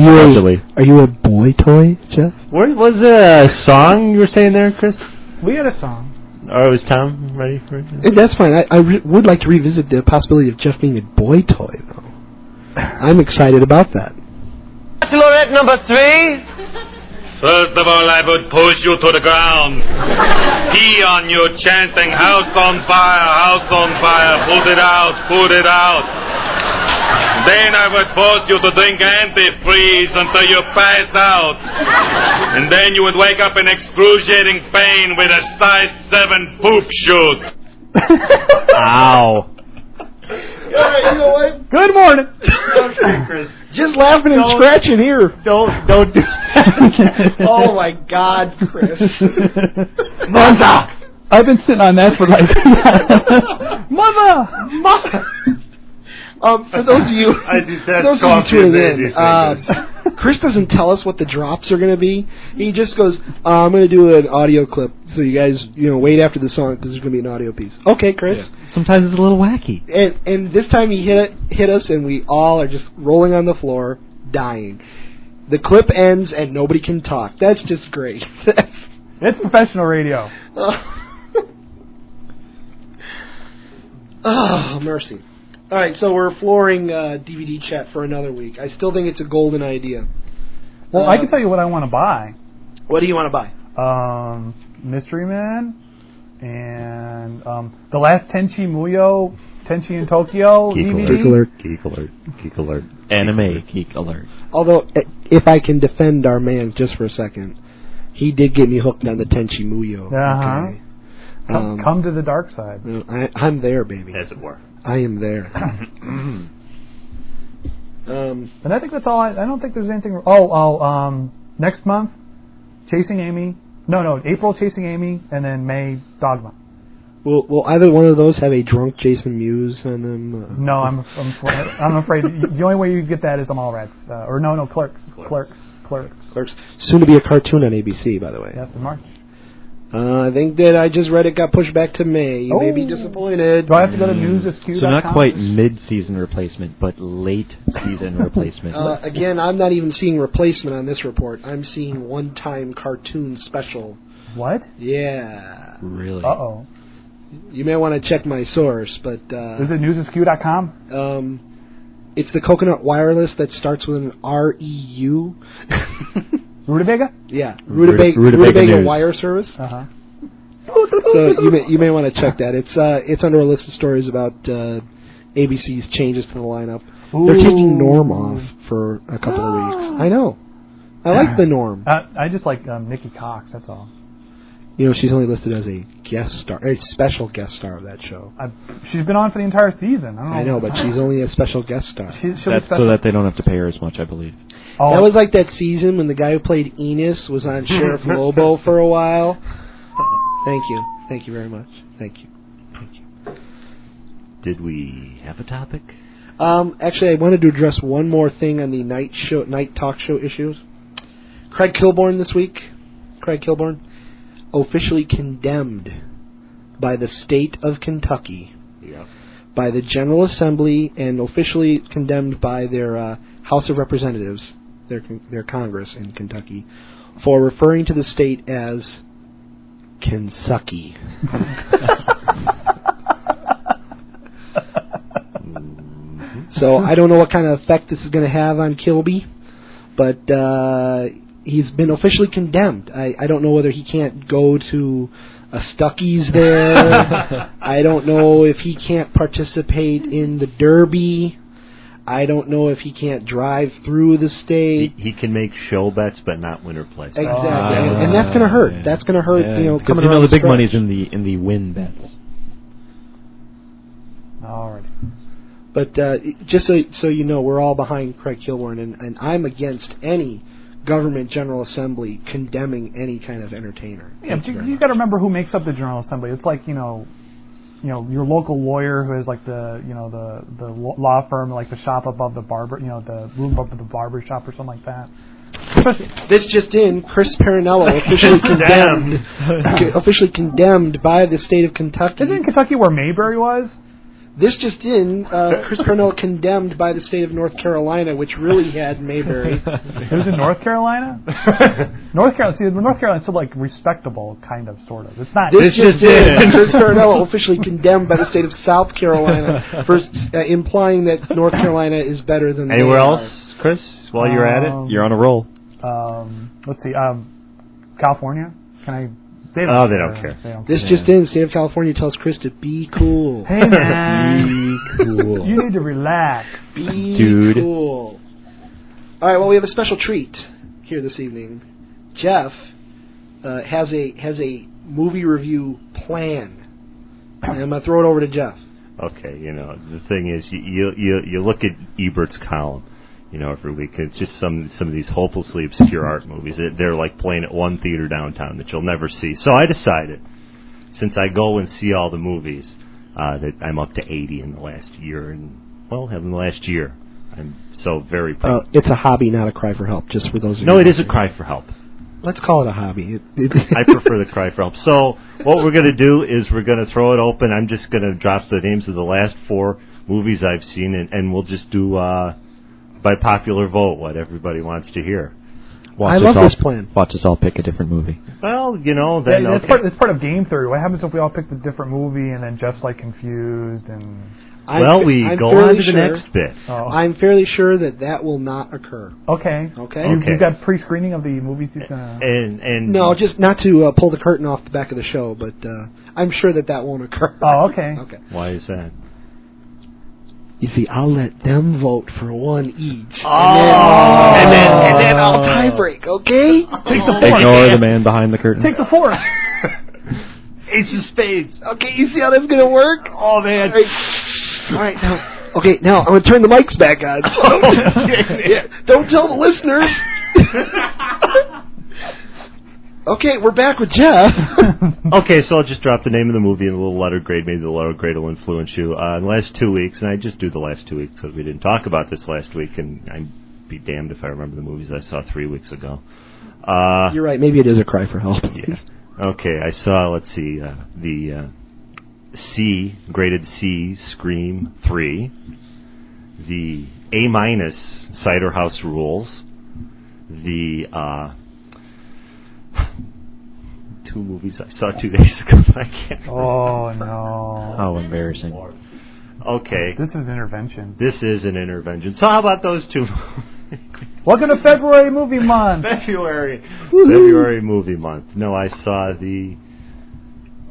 you a boy toy, Jeff? Was there a song you were saying there, Chris? We had a song. Or was Tom ready for it? That's fine. I would like to revisit the possibility of Jeff being a boy toy, though. I'm excited about that. Bachelorette number 3. First of all, I would push you to the ground. Pee on you, chanting, house on fire, put it out, put it out. Then I would force you to drink antifreeze until you pass out. And then you would wake up in excruciating pain with a size 7 Poopchute. Ow. Alright, you know what? Good morning. Okay, Chris. Just laughing and scratching here. Don't do that. Oh my God, Chris. Mother! I've been sitting on that for like... Mother! For those of you tuning in, Chris doesn't tell us what the drops are going to be. He just goes, I'm going to do an audio clip, so you guys, wait after the song because there's going to be an audio piece. Okay, Chris. Yeah. Sometimes it's a little wacky. And this time he hit us, and we all are just rolling on the floor, dying. The clip ends, and nobody can talk. That's just great. It's professional radio. Oh, mercy. All right, so we're flooring DVD chat for another week. I still think it's a golden idea. Well, I can tell you what I want to buy. What do you want to buy? Mystery Man and the last Tenchi Muyo, Tenchi in Tokyo DVD. Geek alert. Anime Geek alert. Although, if I can defend our man just for a second, he did get me hooked on the Tenchi Muyo. Okay. Come to the dark side. I'm there, baby. As it were. I am there. And I think that's all. I don't think there's anything. Next month, Chasing Amy. No, April Chasing Amy, and then May Dogma. Will either one of those have a drunk Jason Mewes on them? No, I'm afraid the only way you get that is on Mallrats. Clerks. Soon to be a cartoon on ABC, by the way. Yes, in March. I think that I just read it got pushed back to May. You may be disappointed. Do I have to go to newsaskew.com? So not quite mid-season replacement, but late-season replacement. Again, I'm not even seeing replacement on this report. I'm seeing one-time cartoon special. What? Yeah. Really? Uh-oh. You may want to check my source, but... Is it newsaskew.com? It's the Coconut Wireless that starts with an R-E-U. Rutabaga? Yeah, Rutabaga Wire Service. Uh-huh. So you may want to check that. It's under a list of stories about ABC's changes to the lineup. Ooh. They're taking Norm off for a couple of weeks. I know. I like the Norm. I just like Nikki Cox. That's all. She's only listed as a guest star, a special guest star of that show. She's been on for the entire season. I know, but she's only a special guest star. That's so that they don't have to pay her as much, I believe. Oh. That was like that season when the guy who played Enos was on Sheriff Lobo for a while. Thank you. Thank you very much. Thank you. Did we have a topic? Actually, I wanted to address one more thing on the night talk show issues. Craig Kilborn this week. Craig Kilborn. Officially condemned by the state of Kentucky, by the General Assembly, and officially condemned by their House of Representatives, their Congress in Kentucky, for referring to the state as Kensucky. So I don't know what kind of effect this is going to have on Kilby, but he's been officially condemned. I don't know whether he can't go to a Stuckey's there. I don't know if he can't participate in the Derby. I don't know if he can't drive through the state. He can make show bets, but not winner plays. Exactly, and that's going to hurt. That's going to hurt. Coming around the big money's in the win bets. All right. But just so you know, we're all behind Craig Kilborn, and I'm against any government General Assembly condemning any kind of entertainer. Yeah, but you got to remember who makes up the General Assembly. It's like your local lawyer who has like the law firm, like the shop above the barber, the room above the barber shop or something like that. This just in: Chris Parinello officially condemned by the state of Kentucky. Isn't Kentucky where Mayberry was? This just in: Chris Parinello condemned by the state of North Carolina, which really had Mayberry. It was in North Carolina. North Carolina's still like respectable, kind of, sort of. It's not. This just in: Chris Parinello officially condemned by the state of South Carolina for implying that North Carolina is better than. Anywhere else, Chris? While you're at it, you're on a roll. Let's see. California. Can I? They don't care. This just in: state of California tells Chris to be cool. Hey man, be cool. You need to relax. Be cool. All right. Well, we have a special treat here this evening. Jeff has a movie review plan, and I'm gonna throw it over to Jeff. Okay. The thing is, you look at Ebert's column. Every week. It's just some of these hopelessly obscure art movies. They're like playing at one theater downtown that you'll never see. So I decided, since I go and see all the movies, that I'm up to 80 in the last year. In the last year. I'm so very proud. It's a hobby, not a cry for help, just for those of you. No, it is a cry for help. Let's call it a hobby. I prefer the cry for help. So what we're going to do is we're going to throw it open. I'm just going to drop the names of the last 4 movies I've seen, and we'll just do... by popular vote, what everybody wants to hear. I love this plan. Watch us all pick a different movie. Well, then it's part of game theory. What happens if we all pick a different movie and then Jeff's like confused and? We go on to the next bit. Oh. I'm fairly sure that will not occur. Okay. You've got pre-screening of the movies he's gonna. And no, just not to pull the curtain off the back of the show, but I'm sure that won't occur. Oh, okay. Okay. Why is that? You see, I'll let them vote for one each. Oh! And then I'll tie break, okay? Take the 4. Ignore the man behind the curtain. Take the 4. Ace of spades. Okay, you see how that's going to work? Oh, man. All right, now I'm going to turn the mics back on. Yeah, don't tell the listeners. Okay, we're back with Jeff. Okay, so I'll just drop the name of the movie in a little letter grade. Maybe the letter grade will influence you. In the last 2 weeks, and I just do the last 2 weeks because we didn't talk about this last week, and I'd be damned if I remember the movies I saw 3 weeks ago. You're right. Maybe it is a cry for help. Yeah. Okay, I saw, let's see, the C, graded C, Scream 3, the A- Cider House Rules, the 2 movies I saw 2 days ago. I can't remember. Oh, no. How embarrassing. Okay. This is intervention. This is an intervention. So how about those 2? Welcome to February movie month. February movie month. No, I saw the...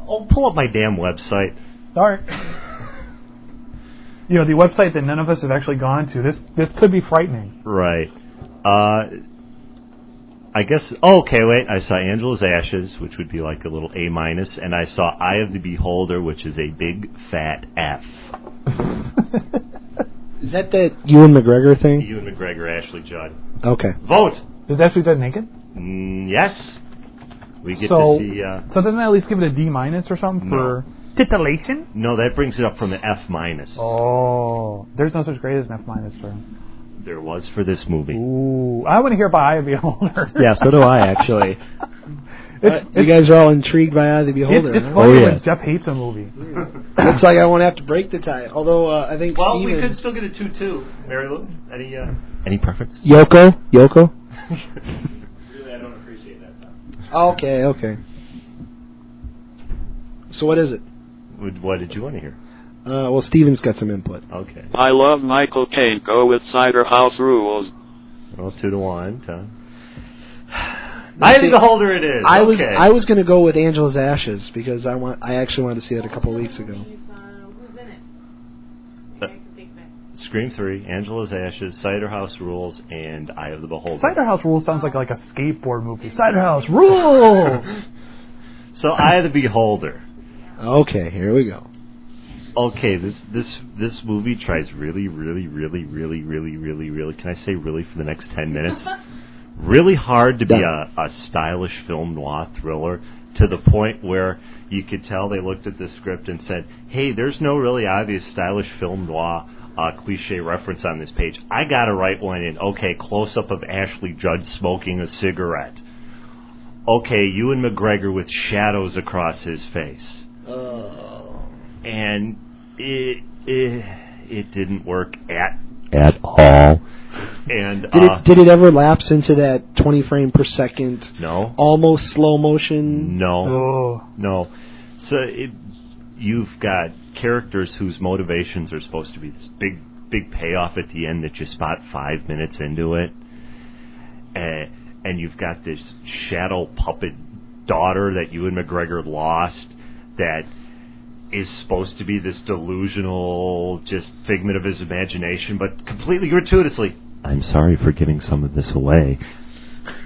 Oh, pull up my damn website. All right. The website that none of us have actually gone to. This could be frightening. Right. I guess... Oh, okay, wait. I saw Angela's Ashes, which would be like a little A-, and I saw Eye of the Beholder, which is a big, fat F. Is that Ewan McGregor thing? Ewan McGregor, Ashley Judd. Okay. Vote! Is Ashley Judd naked? Yes. We get to see... So doesn't that at least give it a D- or something for titillation? No, that brings it up from the F-. Oh. There's no such grade as an F- for... There was for this movie. Ooh, I want to hear about Eye of the Beholder. Yeah, so do I, actually. You guys are all intrigued by Eye of the Beholder. It's funny when Jeff hates a movie. Looks like I won't have to break the tie. Although I think Steven... we could still get a 2-2. Mary Lou, any preference? Yoko? Really, I don't appreciate that time. Okay. So what is it? What did you want to hear? Well, Steven's got some input. Okay. I love Michael Caine. Go with Cider House Rules. Well, 2-1, Tom. Eye of the Beholder it is. I was going to go with Angela's Ashes because I actually wanted to see that a couple of weeks ago. Scream 3, Angela's Ashes, Cider House Rules, and Eye of the Beholder. Cider House Rules sounds like a skateboard movie. Cider House Rules! So, Eye of the Beholder. Okay, here we go. Okay, this movie tries really, can I say really for the next 10 minutes? Really hard to be a stylish film noir thriller to the point where you could tell they looked at the script and said, hey, there's no really obvious stylish film noir cliche reference on this page. I got to write one in. Okay, close-up of Ashley Judd smoking a cigarette. Okay, Ewan McGregor with shadows across his face. And it didn't work at all. And did it ever lapse into that 20 frame per second? No. Almost slow motion? No. No. So you've got characters whose motivations are supposed to be this big payoff at the end that you spot 5 minutes into it. And you've got this shadow puppet daughter that Ewan McGregor lost that is supposed to be this delusional, just figment of his imagination, but completely gratuitously, I'm sorry for giving some of this away,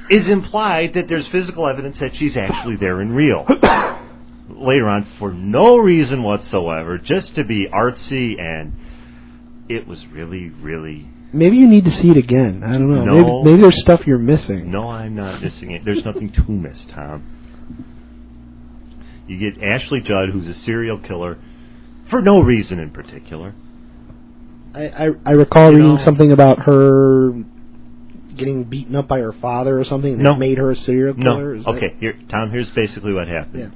is implied that there's physical evidence that she's actually there and real. Later on, for no reason whatsoever, just to be artsy, and it was really, really... Maybe you need to see it again. I don't know. No, maybe there's stuff you're missing. No, I'm not missing it. There's nothing to miss, Tom. You get Ashley Judd, who's a serial killer, for no reason in particular. I recall reading something about her getting beaten up by her father or something, and that made her a serial killer. No. Okay, Tom, here's basically what happened.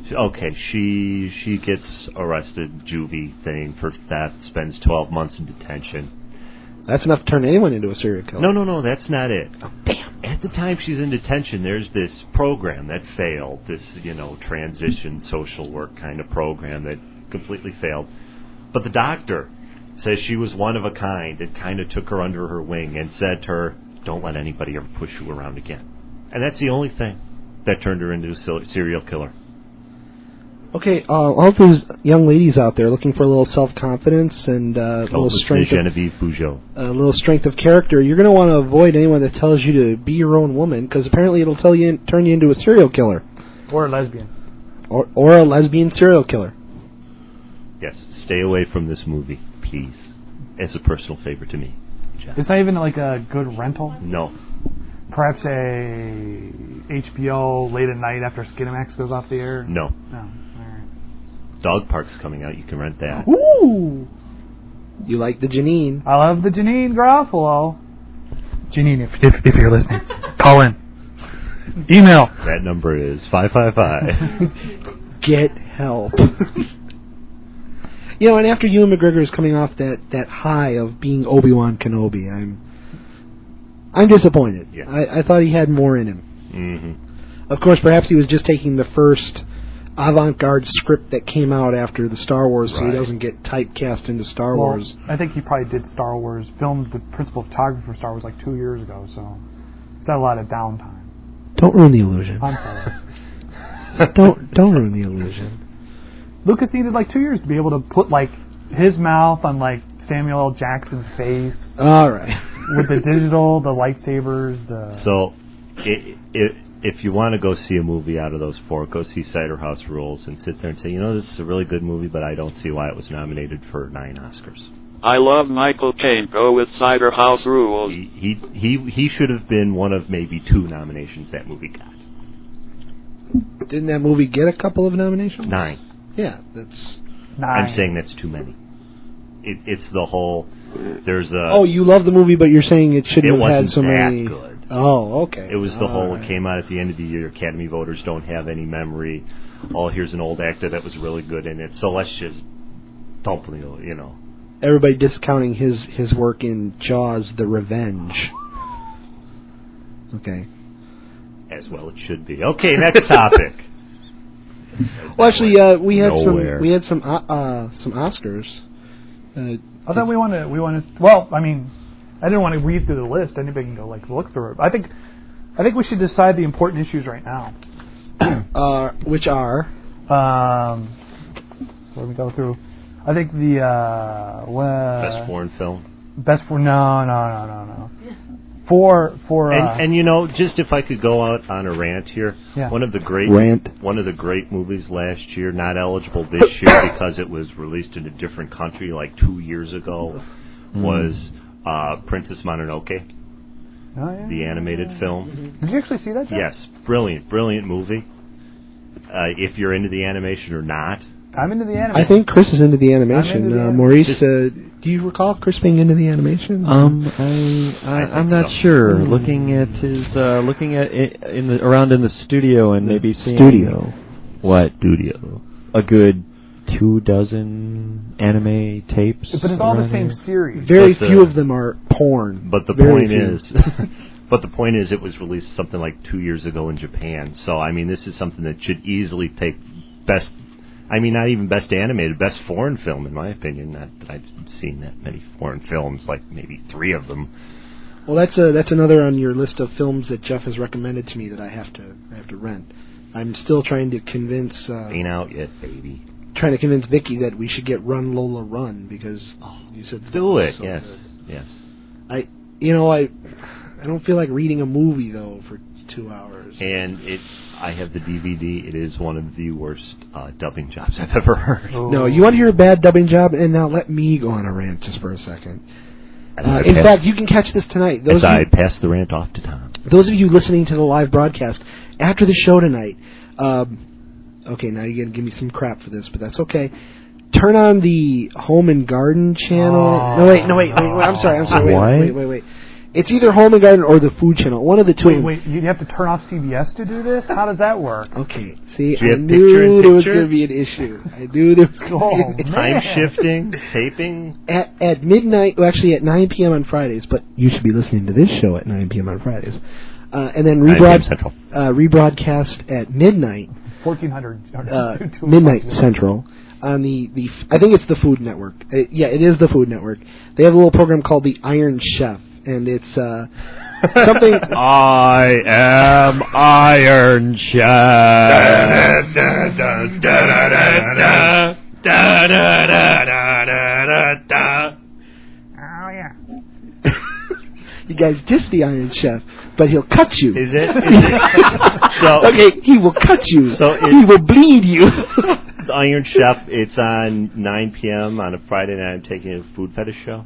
Yeah. Okay, she gets arrested, juvie thing, for theft, spends 12 months in detention. That's enough to turn anyone into a serial killer. No, that's not it. Oh, damn. At the time she's in detention, there's this program that failed, this, transition social work kind of program that completely failed. But the doctor says she was one of a kind and kind of took her under her wing and said to her, don't let anybody ever push you around again. And that's the only thing that turned her into a serial killer. Okay, all those young ladies out there looking for a little self-confidence and a little strength, Genevieve Bujold. A little strength of character, you're going to want to avoid anyone that tells you to be your own woman, because apparently it'll turn you into a serial killer. Or a lesbian. Or a lesbian serial killer. Yes, stay away from this movie, please, as a personal favor to me. John. It's not even like a good rental? No. Perhaps a HBO late at night after Skinamax goes off the air? No. Dog Park's coming out. You can rent that. Ooh! You like the Janine. I love the Janine Garofalo. Janine, if you're listening, call in. Email. That number is 555. Get help. And after Ewan McGregor is coming off that high of being Obi-Wan Kenobi, I'm disappointed. Yeah. I thought he had more in him. Mm-hmm. Of course, perhaps he was just taking the first avant-garde script that came out after the Star Wars, so he doesn't get typecast into Star Wars. I think he probably did Star Wars, filmed the principal photographer for Star Wars like 2 years ago, so he's got a lot of downtime. Don't ruin the illusion. I'm sorry. don't ruin the illusion. Lucas needed like 2 years to be able to put like his mouth on like Samuel L. Jackson's face. All right. With the digital, the lightsabers, the... So, if you want to go see a movie out of those four, go see Cider House Rules and sit there and say, this is a really good movie, but I don't see why it was nominated for 9 Oscars. I love Michael Caine. Go with Cider House Rules. He should have been one of maybe 2 nominations that movie got. Didn't that movie get a couple of nominations? 9. Yeah, that's... 9. I'm saying that's too many. It's the whole... There's a... Oh, you love the movie, but you're saying it shouldn't have had so many... It wasn't that good. Oh, okay. It was the whole, it came out at the end of the year, Academy voters don't have any memory. Oh, here's an old actor that was really good in it, so let's just dump him, Everybody discounting his work in Jaws: The Revenge. Okay. As well it should be. Okay, next topic. Well, actually, we had some Oscars. I thought we wanted. Well, I mean, I didn't want to read through the list. Anybody can go look through it. I think I think we should decide the important issues right now. Which are? Let me go through. I think the best foreign film. No. For and you know, just if I could go out on a rant here, one of the great movies last year, not eligible this year because it was released in a different country like 2 years ago, was Princess Mononoke, the animated film. Did you actually see that, Jeff? Yes, brilliant movie. If you're into the animation or not. I'm into the animation. I think Chris is into the animation. Maurice, do you recall Chris being into the animation? I'm not sure. Looking at his, around in the studio and maybe seeing what a good 24 anime tapes. But it's all the same series. Very few of them are porn. But the point is. But the point is, it was released something like 2 years ago in Japan. So, I mean, this is something that should easily take best... I mean, not even best animated, best foreign film, in my opinion. Not that I've seen that many foreign films, like maybe 3 of them. Well, that's another on your list of films that Jeff has recommended to me that I have to rent. I'm still trying to convince... Ain't out yet, baby. Trying to convince Vicky that we should get Run Lola Run, because you said... Do it, so yes, good. yes. I don't feel like reading a movie, though, for 2 hours. And I have the DVD. It is one of the worst dubbing jobs I've ever heard. Oh. No, you want to hear a bad dubbing job? And now let me go on a rant just for a second. In fact, you can catch this tonight. I pass the rant off to Tom. Those of you listening to the live broadcast, after the show tonight, okay, now you're going to give me some crap for this, but that's okay. Turn on the Home and Garden channel. No, wait. I'm sorry. Wait. It's either Home and Garden or the Food Channel. One of the two. Wait. You have to turn off CBS to do this? How does that work? Okay. See, I knew there was going to be an issue. I knew there was going to be time shifting, taping. At midnight, well, actually at 9 p.m. on Fridays, but you should be listening to this show at 9 p.m. on Fridays. And then rebroadcast at midnight. 1400. Midnight Central. On the I think it's the Food Network. Yeah, it is the Food Network. They have a little program called the Iron Chef. And it's something... I am Iron Chef. Oh, yeah. You guys diss the Iron Chef, but he'll cut you. Is it? So, okay, he will cut you. So he will bleed you. The Iron Chef, it's on 9 p.m. on a Friday night. I'm taking a food fetish show.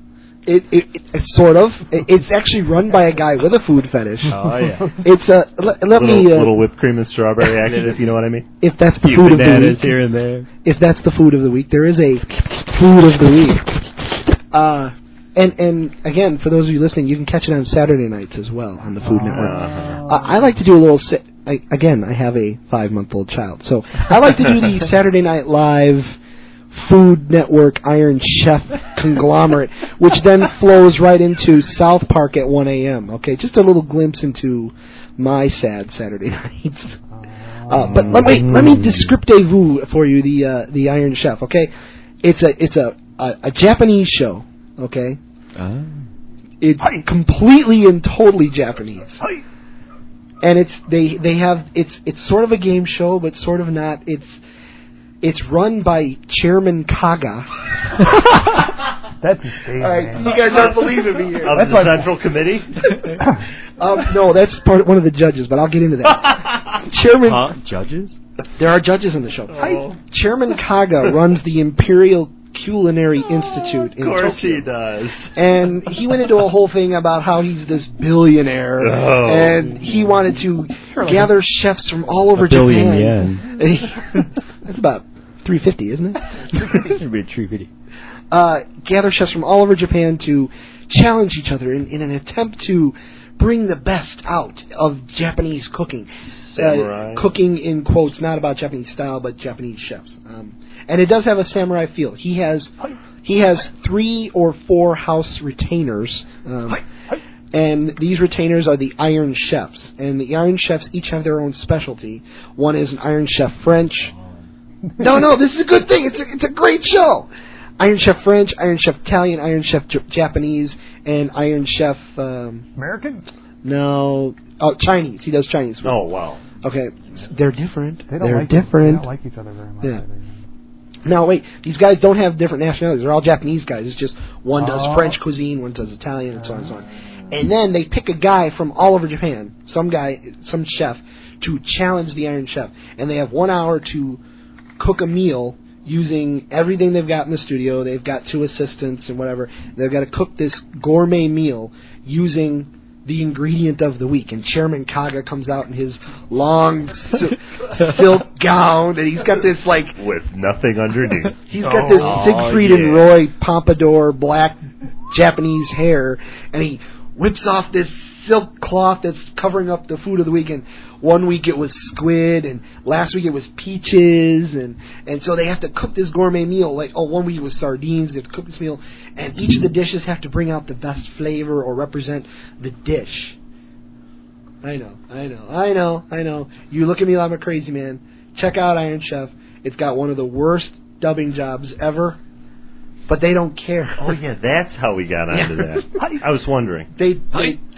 It's sort of. It's actually run by a guy with a food fetish. Oh yeah. It's a little whipped cream and strawberry action, if you know what I mean. If that's the food of the week. Here and there. If that's the food of the week, there is a food of the week. And again, for those of you listening, you can catch it on Saturday nights as well on the Food Network. I like to do a little. Again, I have a 5-month-old child, so I like to do the Saturday Night Live Food Network Iron Chef conglomerate, which then flows right into South Park at 1 a.m. Okay, just a little glimpse into my sad Saturday nights. But let me descriptive for you the Iron Chef. Okay, it's a Japanese show. Okay, it's completely and totally Japanese. And it's sort of a game show, but sort of not. It's run by Chairman Kaga. That's insane. All right, you guys aren't believing me here. That's the Central Committee? No, that's one of the judges, but I'll get into that. Chairman judges? There are judges in the show. Chairman Kaga runs the Imperial Culinary Institute in Tokyo. Of course he does. And he went into a whole thing about how he's this billionaire, and he wanted to gather chefs from all over Japan. That's about $350, isn't it? It should be $350. Gather chefs from all over Japan to challenge each other in an attempt to bring the best out of Japanese cooking. Cooking in quotes, not about Japanese style, but Japanese chefs. And it does have a samurai feel. He has 3 or 4 house retainers, and these retainers are the Iron Chefs. And the Iron Chefs each have their own specialty. One is an Iron Chef French. No, this is a good thing. It's a great show. Iron Chef French, Iron Chef Italian, Iron Chef Japanese, and Iron Chef American. No. Oh, Chinese. He does Chinese food. Oh, wow. Okay. They're different. They're different. They don't like each other very much. Yeah. Now, wait. These guys don't have different nationalities. They're all Japanese guys. It's just one does French cuisine, one does Italian, and so on and so on. And then they pick a guy from all over Japan, some chef, to challenge the Iron Chef. And they have 1 hour to cook a meal using everything they've got in the studio. They've got 2 assistants and whatever. They've got to cook this gourmet meal using the ingredient of the week. And Chairman Kaga comes out in his long silk gown, and he's got this, like... with nothing underneath. He's got this Siegfried and Roy pompadour black Japanese hair, and he whips off this silk cloth that's covering up the food of the week. And one week it was squid, and last week it was peaches, and so they have to cook this gourmet meal. Like, one week it was sardines. They have to cook this meal, and each of the dishes have to bring out the best flavor or represent the dish. I know. You look at me like I'm a crazy man. Check out Iron Chef. It's got one of the worst dubbing jobs ever, but they don't care. Oh yeah, that's how we got onto that. I was wondering. They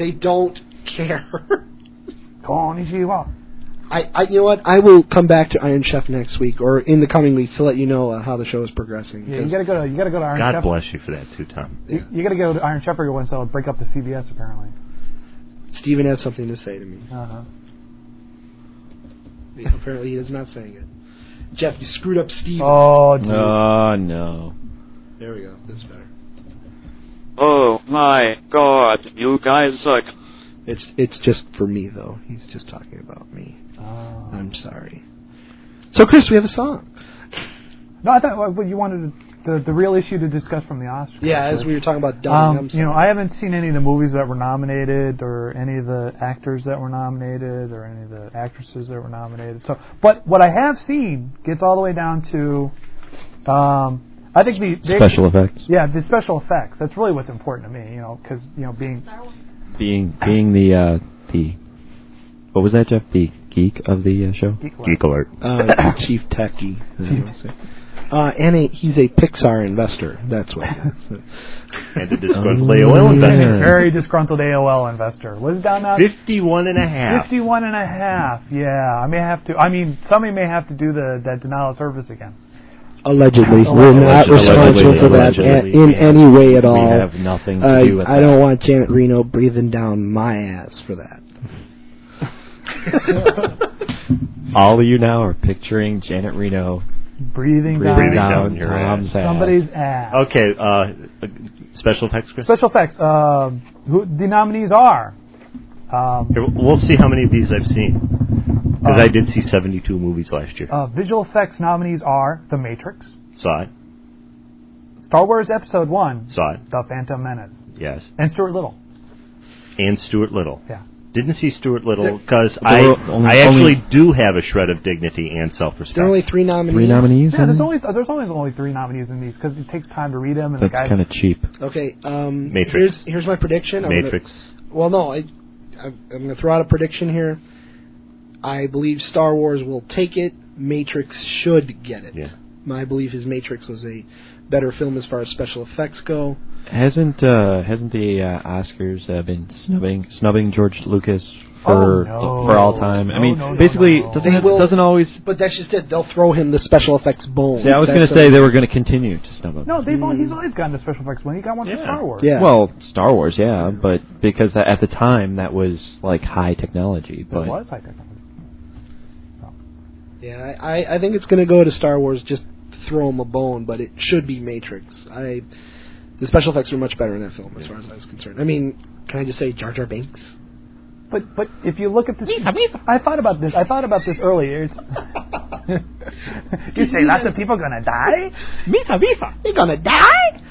don't care. Konnichiwa. You know what? I will come back to Iron Chef next week or in the coming weeks to let you know how the show is progressing. Yeah, you gotta go to Iron Chef. God bless you for that too, Tom. Yeah. You gotta go to Iron Chef every once in a while and break up the CBS apparently. Steven has something to say to me. Yeah, apparently he is not saying it. Jeff, you screwed up Steven. Oh, dude. No. There we go. This is better. Oh my God, you guys suck. It's just for me though. He's just talking about me. Oh. I'm sorry. So Chris, we have a song. No, I thought you wanted the real issue to discuss from the Oscars. Yeah, as we were talking about dubbing. I haven't seen any of the movies that were nominated, or any of the actors that were nominated, or any of the actresses that were nominated. So, but what I have seen gets all the way down to, I think the special effects. Yeah, the special effects. That's really what's important to me. Because being the what was that, Jeff? The geek of the show. Geek alert. Chief techie. And he's a Pixar investor. That's what he is. And a disgruntled AOL investor. Very disgruntled AOL investor. What is down now? 51.5. 51.5. Yeah, somebody may have to do that denial of service again. Allegedly. We're not responsible for that in any way at all. We have nothing to do with that. I don't want Janet Reno breathing down my ass for that. All of you now are picturing Janet Reno breathing down your Tom's ass. Somebody's ass. Okay, special effects, Chris? Special effects. Who the nominees are? We'll see how many of these I've seen. Because I did see 72 movies last year. Visual effects nominees are The Matrix. Saw it. Star Wars Episode 1. Saw it. The Phantom Menace. Yes. And Stuart Little. Yeah. Yeah. Didn't see Stuart Little because I actually do have a shred of dignity and self-respect. There are only 3 nominees. 3 nominees? Yeah, there's only 3 nominees in these because it takes time to read them. And that's kind of cheap. Okay. Matrix. Here's my prediction. Matrix. I'm going to throw out a prediction here. I believe Star Wars will take it. Matrix should get it. Yeah. My belief is Matrix was a better film as far as special effects go. Hasn't the Oscars been snubbing George Lucas for all time? Doesn't always. But that's just it. They'll throw him the special effects bone. Yeah, I was going to say they were going to continue to snub him. No, he's always gotten the special effects bone. He got one for Star Wars. Yeah. Well, Star Wars, yeah, but because at the time that was like high technology. But it was high technology. Yeah, I think it's going to go to Star Wars. Just throw him a bone, but it should be Matrix. The special effects were much better in that film, as far as I was concerned. I mean, can I just say Jar Jar Binks? But if you look at this, I thought about this earlier. You say lots of people gonna die? Misa, you're gonna die?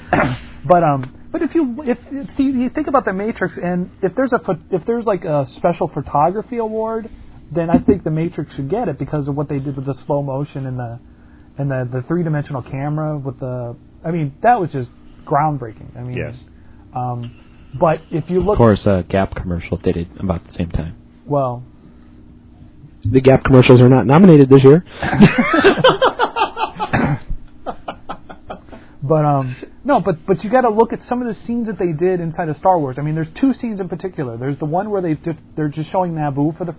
But if you think about the Matrix, and if there's like a special photography award, then I think the Matrix should get it because of what they did with the slow motion and the 3-dimensional camera with that was just groundbreaking. Yes. But if you look... Of course, Gap commercial did it about the same time. Well... The Gap commercials are not nominated this year. No, but you got to look at some of the scenes that they did inside of Star Wars. I mean, there's two scenes in particular. There's the one where they're just showing Naboo for the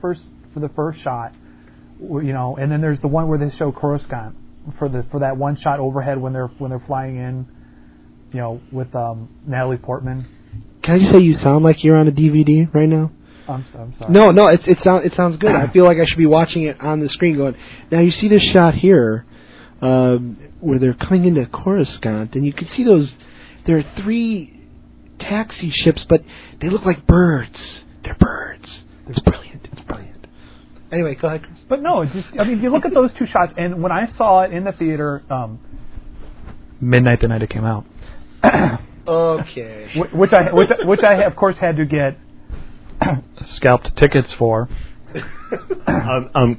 first shot, you know, and then there's the one where they show Coruscant for that one shot overhead when they're flying in, you know, with Natalie Portman. Can I just say you sound like you're on a DVD right now? I'm sorry. No, it sounds good. I feel like I should be watching it on the screen going, now you see this shot here where they're coming into Coruscant, and you can see there are 3 taxi ships, but they look like birds. They're birds. It's brilliant. Anyway, go ahead, Chris. But no, if you look at those two shots, and when I saw it in the theater, midnight the night it came out. Okay. which I of course had to get scalped tickets for.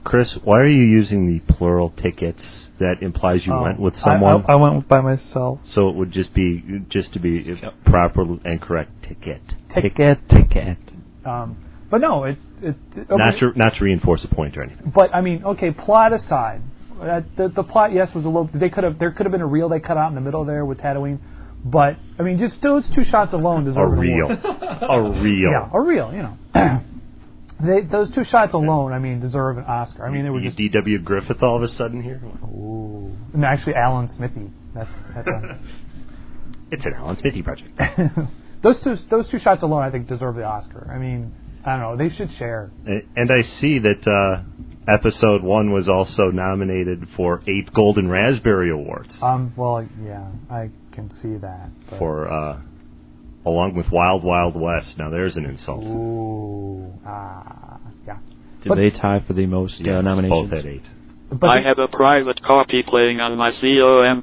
Chris, why are you using the plural tickets? That implies you went with someone. I went by myself. So it would just to be proper and correct ticket. Ticket. But no, it's okay. Not to reinforce a point or anything. But I mean, okay, plot aside, the plot was a little. There could have been a reel they cut out in the middle there with Tatooine. But I mean, just those two shots alone deserve a reel. Yeah, a reel. You know, those two shots alone, I mean, deserve an Oscar. I mean, they were just D.W. Griffith all of a sudden here. Ooh, and actually, Alan Smithy. That's it's an Alan Smithy project. Those two shots alone, I think, deserve the Oscar. I mean, I don't know. They should share. And I see that Episode 1 was also nominated for 8 Golden Raspberry Awards. Well, yeah, I can see that. But for along with Wild Wild West. Now there's an insult. Ooh, yeah. Did they tie for the most nominations? Both at 8. But I have a private copy playing on my COMPUTER,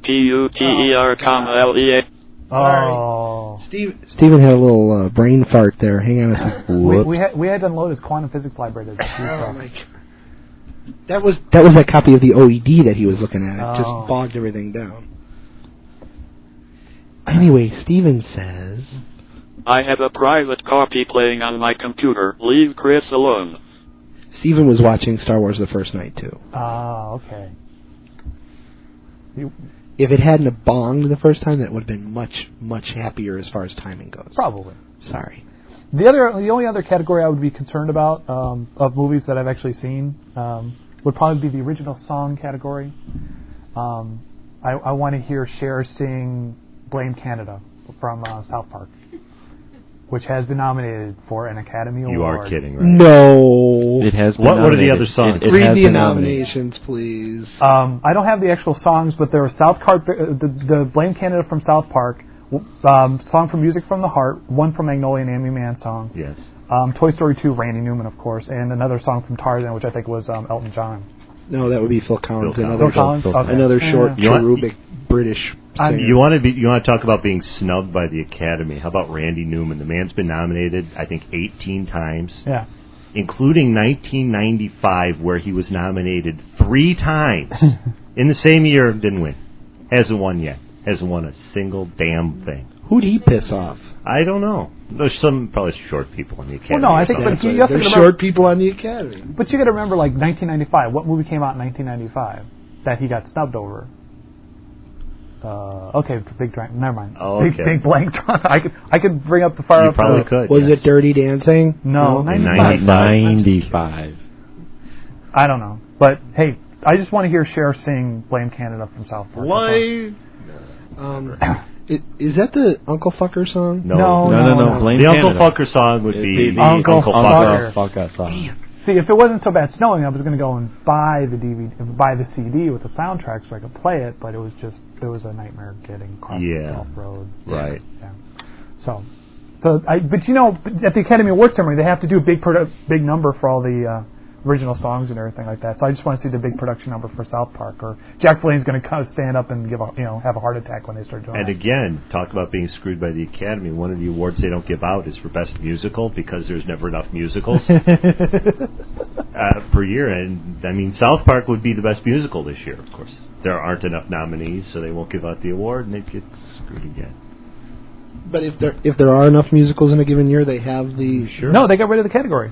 Oh. Steven had a little brain fart there. Hang on a second. We had to unload his quantum physics library. Oh my God. That was that copy of the OED that he was looking at. It just bogged everything down. Anyway, Steven says, I have a private copy playing on my computer. Leave Chris alone. Steven was watching Star Wars the first night, too. Okay. If it hadn't have bonged the first time, that would have been much, much happier as far as timing goes. Probably. Sorry. The only other category I would be concerned about of movies that I've actually seen would probably be the original song category. I want to hear Cher sing Blame Canada from South Park, which has been nominated for an Academy Award. You are kidding, right? No. It has been What are the other songs? Read the nominations, please. I don't have the actual songs, but there are South Park, the Blame Canada from South Park, song from Music from the Heart, one from Magnolia and Amy Mann song. Yes. Toy Story 2, Randy Newman, of course, and another song from Tarzan, which I think was Elton John. No, that would be Phil Collins. Phil Collins? Okay. Another short, cherubic British singer. You want to talk about being snubbed by the Academy? How about Randy Newman? The man's been nominated, I think, 18 times. Yeah. Including 1995, where he was nominated 3 times. In the same year, didn't win. Hasn't won yet. Hasn't won a single damn thing. Who'd he piss off? I don't know. There's probably short people on the Academy. Well, no, I think there's short people on the Academy. But you got to remember, like 1995. What movie came out in 1995 that he got snubbed over? Okay, never mind. Oh, okay. Big blank. I could bring up the fire. You probably could. Was it Dirty Dancing? No, 95. I don't know, but hey, I just want to hear Cher sing "Blame Canada" from South Park. Why? Is that the Uncle Fucker song? No. Blame the Canada. Uncle Fucker song would be the Uncle Fucker song. Damn. See, if it wasn't so bad snowing, I was going to go and buy the CD with the soundtrack so I could play it. But it was a nightmare getting across the South Road. Right. Yeah. But you know, at the Academy Awards ceremony, they have to do a big number for all the original songs and everything like that. So I just want to see the big production number for South Park. Or Jack Blaine's going to kind of stand up and have a heart attack when they start doing it. And again, talk about being screwed by the Academy. One of the awards they don't give out is for Best Musical because there's never enough musicals per year. And I mean, South Park would be the best musical this year, of course. There aren't enough nominees, so they won't give out the award, and they get screwed again. But if there are enough musicals in a given year, they have the... Sure. No, they got rid of the category.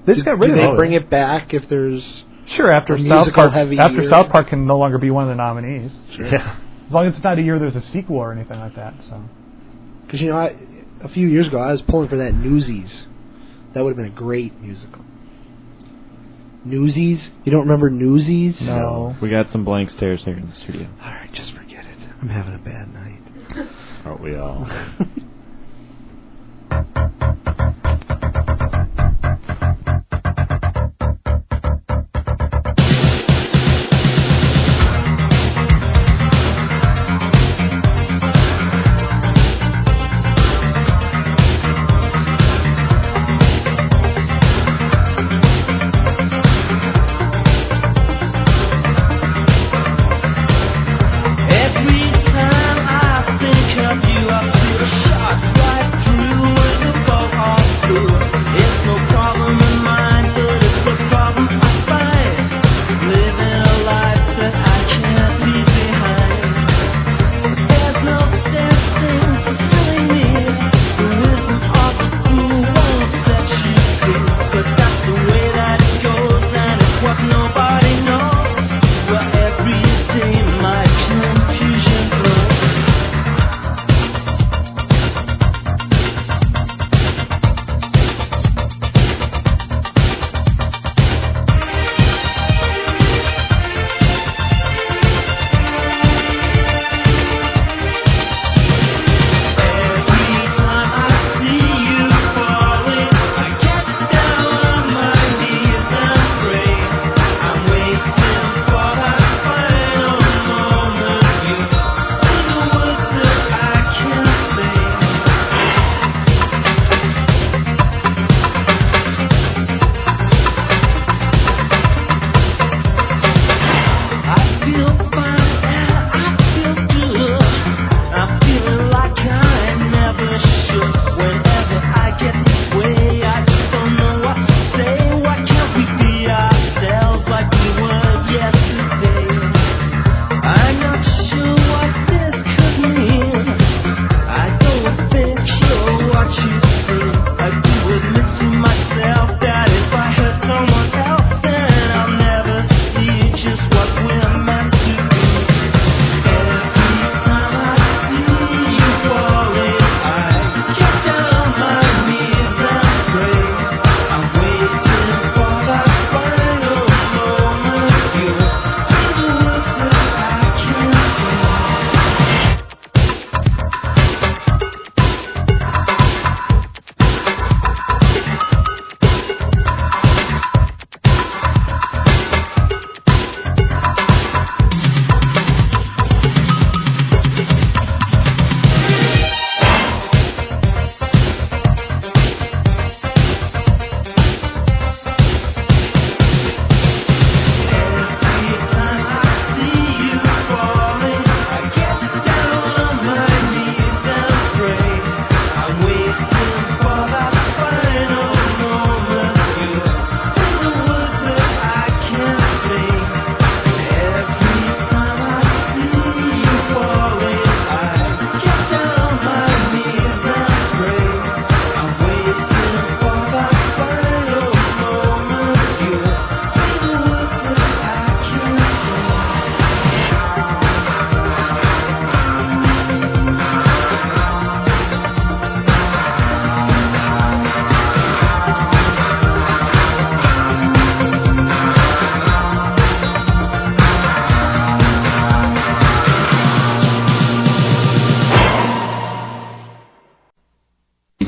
They just got rid of it. Do they bring it back if there's... Sure, after South Park can no longer be one of the nominees. Sure. Yeah. As long as it's not a year there's a sequel or anything like that. So, because a few years ago I was pulling for that Newsies. That would have been a great musical. Newsies? You don't remember Newsies? No. We got some blank stares here in the studio. All right, just forget it. I'm having a bad night. Aren't we all?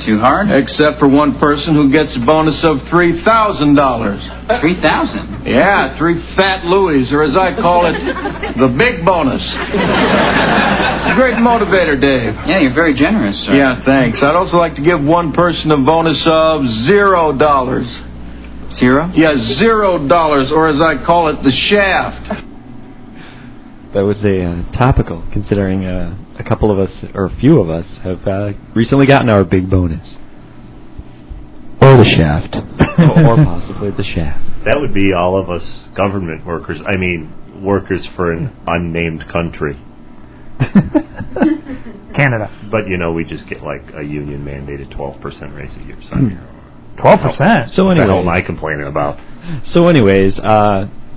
Too hard? Except for one person who gets a bonus of $3,000. 3,000? Yeah, 3 fat Louis, or as I call it, the big bonus. It's a great motivator, Dave. Yeah, you're very generous, sir. Yeah, thanks. I'd also like to give one person a bonus of $0. Zero? Yeah, $0, or as I call it, the shaft. That was topical, considering a couple of us, or a few of us, have recently gotten our big bonus. Or the shaft. Or possibly the shaft. That would be all of us government workers. I mean, workers for an unnamed country. Canada. But, you know, we just get like a union-mandated 12% raise a year. So 12%? So what the hell anyways, am I complaining about? So anyways,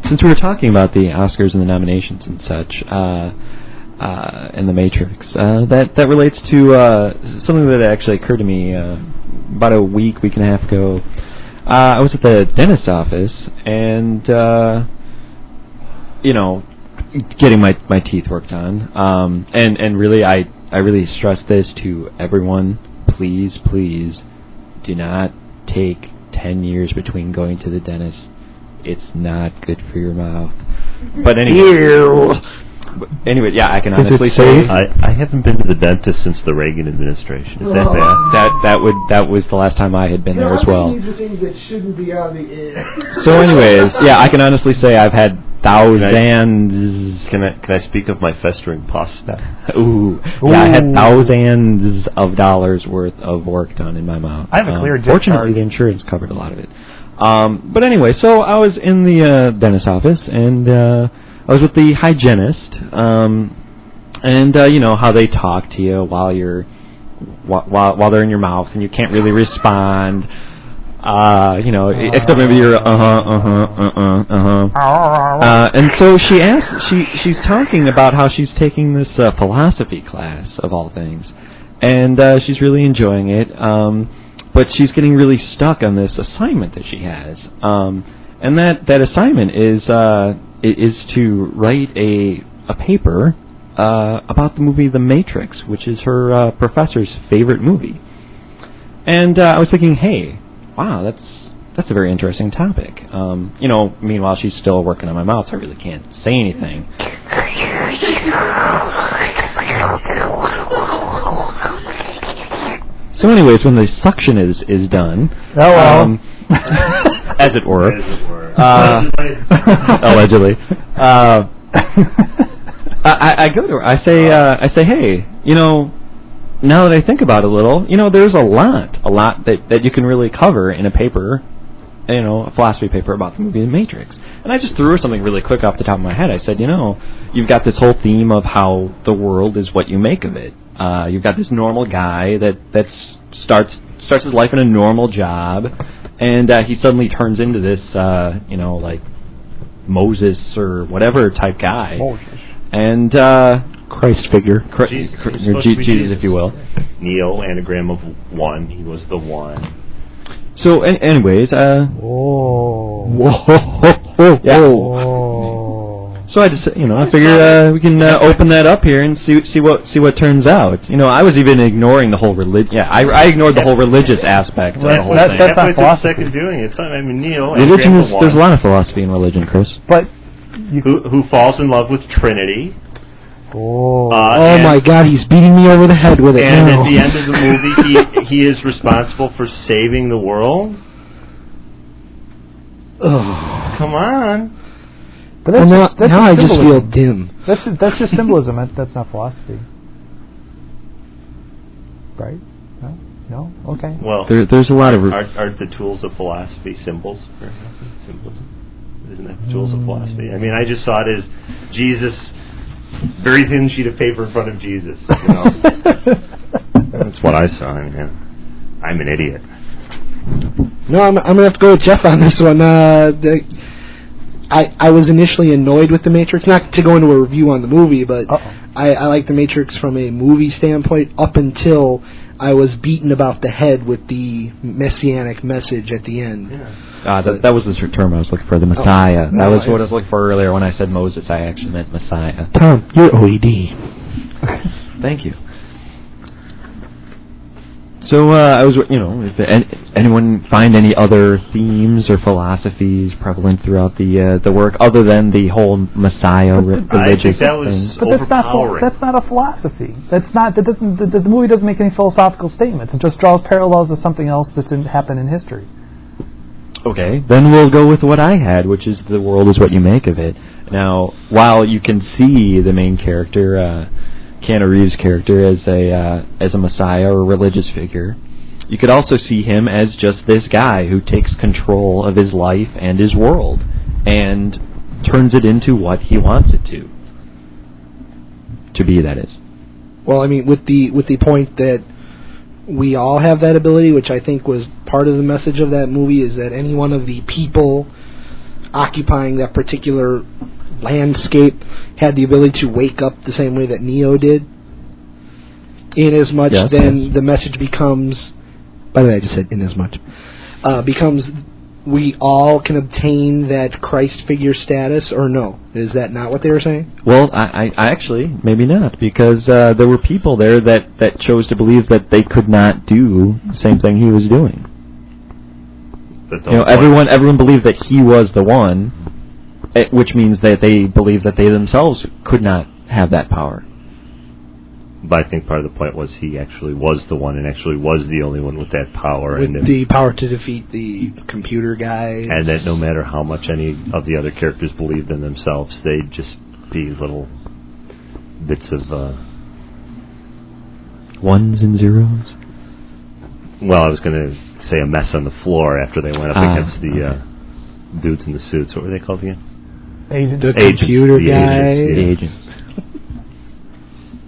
since we were talking about the Oscars and the nominations and such, in the Matrix. That relates to something that actually occurred to me about a week and a half ago. I was at the dentist's office, and getting my teeth worked on. And really, I really stress this to everyone: please do not take 10 years between going to the dentist. It's not good for your mouth. But anyway, yeah, I can honestly say I haven't been to the dentist since the Reagan administration. Is that bad? That was the last time I had been there as well. These are things that shouldn't be on the air. So, anyways, yeah, I can honestly say I've had thousands. Can I speak of my festering pus? Ooh. Yeah, I had thousands of dollars worth of work done in my mouth. I have a clear fortunately, the insurance covered a lot of it. But anyway, so I was in the dentist's office, and I was with the hygienist, and you know how they talk to you while while they're in your mouth, and you can't really respond. Except maybe you're and so she's talking about how she's taking this philosophy class of all things, and she's really enjoying it. But she's getting really stuck on this assignment that she has, and that assignment is to write a paper about the movie The Matrix, which is her professor's favorite movie. And I was thinking, hey, wow, that's a very interesting topic. Meanwhile, she's still working on my mouth, so I really can't say anything. So anyways, when the suction is done, as it were, allegedly, I go to her. I say, hey, now that I think about it a little, there's a lot that you can really cover in a paper, a philosophy paper about the movie The Matrix. And I just threw her something really quick off the top of my head. I said, you've got this whole theme of how the world is what you make of it. You've got this normal guy that starts his life in a normal job, and he suddenly turns into this, like Moses or whatever type guy. Moses. And Christ figure, Jesus, if you will. Neo, anagram of one. He was the one. So, anyways, So I just, I figure we can open that up here and see what turns out. I was even ignoring the whole religion. Yeah, I ignored the whole religious aspect of the whole thing. That's not philosophy. Doing it. Neo. Religion is, there's a lot of philosophy in religion, Chris. But who falls in love with Trinity? Oh my God! He's beating me over the head with it. And at the end of the movie, he is responsible for saving the world. Oh, come on! But that's now I just feel dim. That's just symbolism. That's not philosophy, right? No. Okay. Well, there's a lot of aren't the tools of philosophy symbols? Symbolism. Isn't that the tools of philosophy? I mean, I just saw it as Jesus. Very thin sheet of paper in front of Jesus. That's what I saw. I'm an idiot. No, I'm gonna have to go with Jeff on this one. I was initially annoyed with The Matrix, not to go into a review on the movie, but I like The Matrix from a movie standpoint up until I was beaten about the head with the messianic message at the end. Yeah. That was the term I was looking for, the Messiah. That was what I was looking for earlier when I said Moses. I actually meant Messiah. Tom, you're OED. Thank you. So I was, if anyone find any other themes or philosophies prevalent throughout the work other than the whole Messiah religious thing? But that's not a philosophy. The movie doesn't make any philosophical statements. It just draws parallels to something else that didn't happen in history. Okay, then we'll go with what I had, which is the world is what you make of it. Now, while you can see the main character, Keanu Reeves' character, as a messiah or a religious figure, you could also see him as just this guy who takes control of his life and his world and turns it into what he wants it to be. That is. Well, I mean, with the point that we all have that ability, which I think was part of the message of that movie, is that any one of the people occupying that particular landscape had the ability to wake up the same way that Neo did. Inasmuch, then the message becomes. By the way, I just said inasmuch. Becomes we all can obtain that Christ figure status, or no? Is that not what they were saying? Well, I actually, maybe not, because there were people there that chose to believe that they could not do the same thing he was doing. Everyone believed that he was the one, which means that they believed that they themselves could not have that power. But I think part of the point was he actually was the one and actually was the only one with that power. With the power to defeat the computer guys. And that no matter how much any of the other characters believed in themselves, they'd just be little bits of... ones and zeros? Well, I was going to say a mess on the floor after they went up against the dudes in the suits. What were they called again? The computer guys. The agents.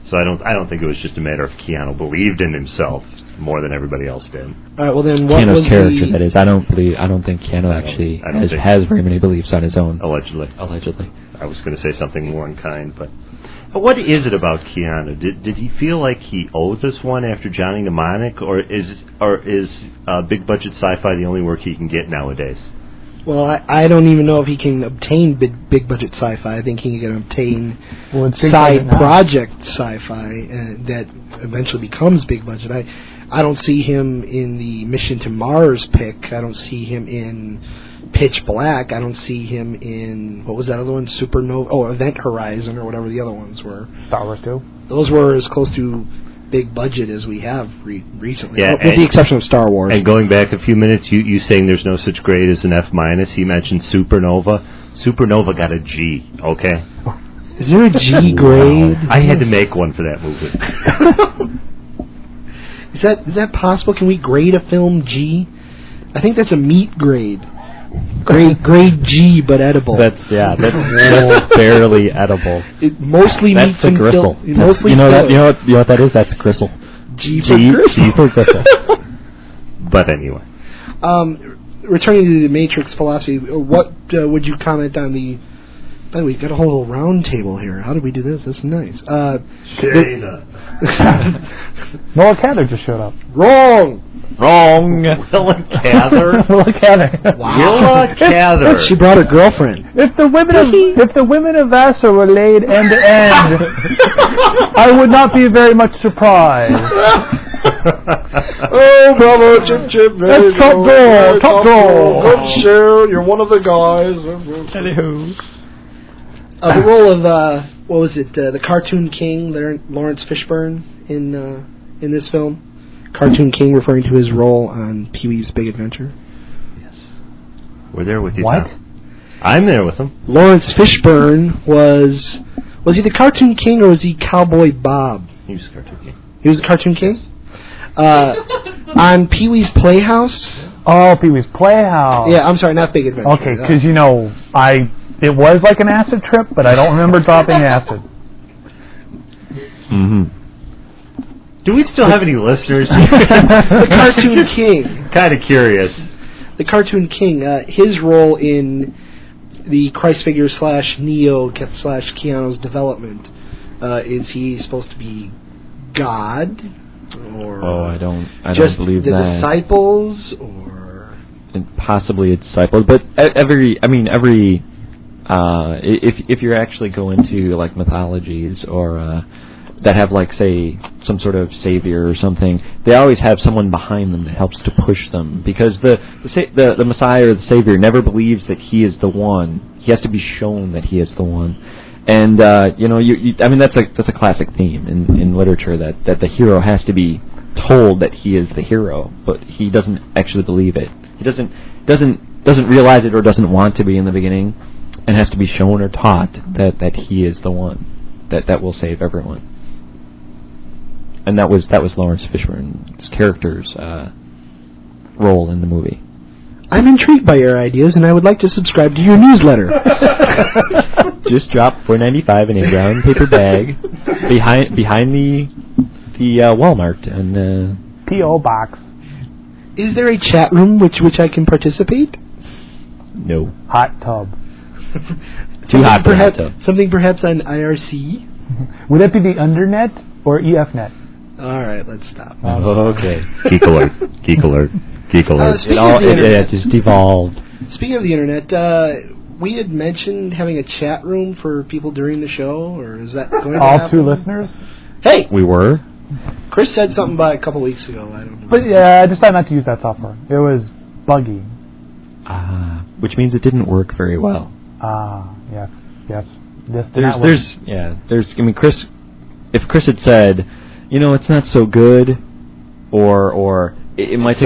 So I don't think it was just a matter of Keanu believed in himself more than everybody else did. All right. Well, then what Keanu's was character? That is, I don't think Keanu actually has very many beliefs on his own. Allegedly. I was going to say something more unkind, but what is it about Keanu? Did he feel like he owed this one after Johnny Mnemonic, or is big budget sci-fi the only work he can get nowadays? Well, I don't even know if he can obtain big budget sci-fi. I think he can obtain side project sci-fi that eventually becomes big budget. I don't see him in the Mission to Mars pick. I don't see him in Pitch Black. I don't see him in, what was that other one? Supernova? Oh, Event Horizon or whatever the other ones were. Star Wars 2. Those were as close to big budget as we have recently, yeah, with the exception of Star Wars. And going back a few minutes, you saying there's no such grade as an F-. He mentioned Supernova. Supernova got a G, okay? Is there a G grade? I had to make one for that movie. Is that possible? Can we grade a film G? I think that's a meat grade. Grade G, but edible. That's barely edible. It mostly that's meats a and gristle. You know what that is? That's a gristle. G for gristle. But anyway. Returning to the Matrix philosophy, what would you comment on the... By the way, we've got a whole round table here. How did we do this? This is nice. Willa Cather just showed up. Wrong. Willa Cather? Willa Cather. Wow. Willa Cather. She brought her girlfriend. If the women of Vassar were laid end to end, I would not be very much surprised. Oh, bravo, Chip, that's top draw. Good show. You're one of the guys. Hello. The role of what was it? The Cartoon King, Lawrence Fishburne in this film. Cartoon King, referring to his role on Pee-wee's Big Adventure. Yes, we're there with you. What? Tom. I'm there with him. Lawrence Fishburne was he the Cartoon King or was he Cowboy Bob? He was the Cartoon King. He was the Cartoon King. On Pee-wee's Playhouse. Oh, Pee-wee's Playhouse. Yeah, I'm sorry, not Big Adventure. Okay, because it was like an acid trip, but I don't remember dropping acid. Mm-hmm. Do we still have any listeners? The Cartoon King. Kind of curious. The Cartoon King, his role in the Christ figure / Neo / Keanu's development, is he supposed to be God? Or I don't believe the that. Disciples, or possibly a disciple, but every if you're actually going to like mythologies or that have like say some sort of savior or something, they always have someone behind them that helps to push them, because the Messiah or the Savior never believes that he is the one. He has to be shown that he is the one. And I mean that's a classic theme in literature, that the hero has to be told that he is the hero, but he doesn't actually believe it. He doesn't realize it or doesn't want to be in the beginning, and has to be shown or taught that he is the one that will save everyone. And that was Lawrence Fishburne's character's role in the movie. I'm intrigued by your ideas, and I would like to subscribe to your newsletter. Just drop $4.95 in a brown paper bag behind the Walmart and P.O. box. Is there a chat room which I can participate? No. Hot tub. Too hot for that, though. Something perhaps on IRC? Would that be the Undernet or EFNet? All right, let's stop. Okay. Geek alert. Geek alert. Geek alert. It just devolved. Speaking of the internet, we had mentioned having a chat room for people during the show, or is that going to happen? All 2 listeners? Hey! We were? Chris said something about it a couple weeks ago. I don't know. But yeah, I decided not to use that software. It was buggy. Which means it didn't work very well. Yes. If Chris had said, it's not so good, or it might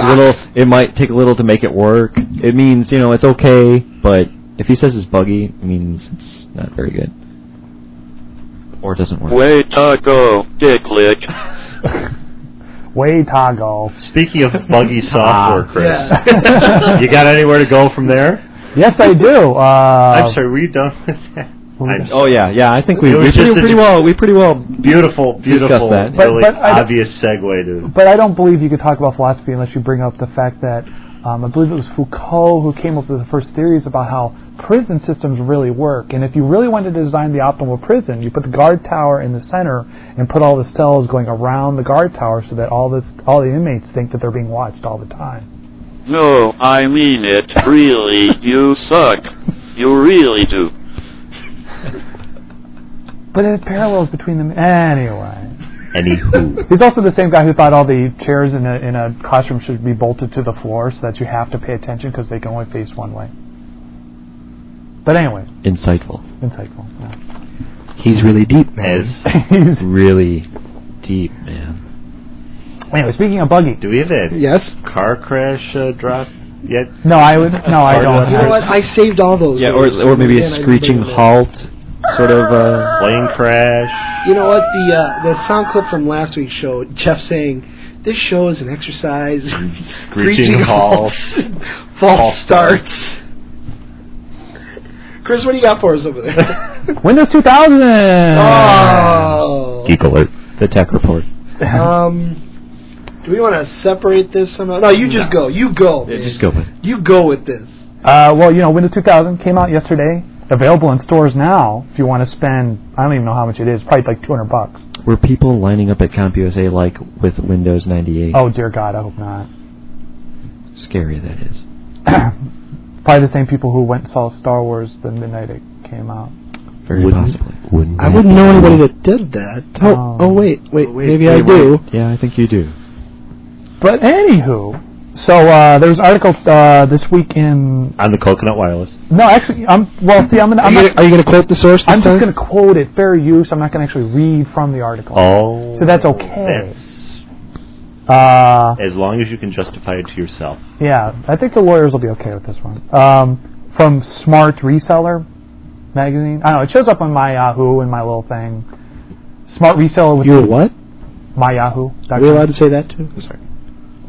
take a little to make it work, it means, it's okay, but if he says it's buggy, it means it's not very good. Or it doesn't work. Way to go, Dicklick. Way to go. Speaking of buggy software, Chris, you got anywhere to go from there? Yes, I do. I'm sorry, were you done with that? I think we pretty well beautiful discussed that. Really obvious segue to. But I don't believe you could talk about philosophy unless you bring up the fact that I believe it was Foucault who came up with the first theories about how prison systems really work. And if you really wanted to design the optimal prison, you put the guard tower in the center and put all the cells going around the guard tower so that all the inmates think that they're being watched all the time. No, I mean it. Really, you suck. You really do. But there's parallels between them anyway. Anywho. He's also the same guy who thought all the chairs in a classroom should be bolted to the floor so that you have to pay attention because they can only face one way. But anyway. Insightful. Yeah. He's really deep, man. He's really deep, man. Anyway, speaking of buggy. Do we have a car crash drop yet? No, I don't. You know what? I saved all those. Yeah, or maybe a screeching halt. Sort of plane crash. You know what? The sound clip from last week's show, Jeff saying, "This show is an exercise." Screeching halts, false starts. Chris, what do you got for us over there? Windows 2000. Oh. Geek alert. The tech report. Do we want to separate this somehow? No, you just go. You go. Yeah, just go with it. You go with this. Well, Windows 2000 came out yesterday. Available in stores now. If you want to spend, I don't even know how much it is. Probably like $200. Were people lining up at CompUSA like with Windows 98? Oh dear God, I hope not. Scary that is. Probably the same people who went and saw Star Wars the midnight it came out. Very possibly. I wouldn't know anybody that did that. Wait, maybe I do. Yeah, I think you do. But anywho, so there's an article this week in on the Coconut Wireless. No, actually, are you going to quote the source? I'm just going to quote it, fair use. I'm not going to actually read from the article. Oh, so that's okay. As long as you can justify it to yourself. Yeah, I think the lawyers will be okay with this one. From Smart Reseller magazine. I don't know. It shows up on my Yahoo and my little thing. Smart Reseller. With Your what? My Yahoo. Are we allowed to say that too? Sorry.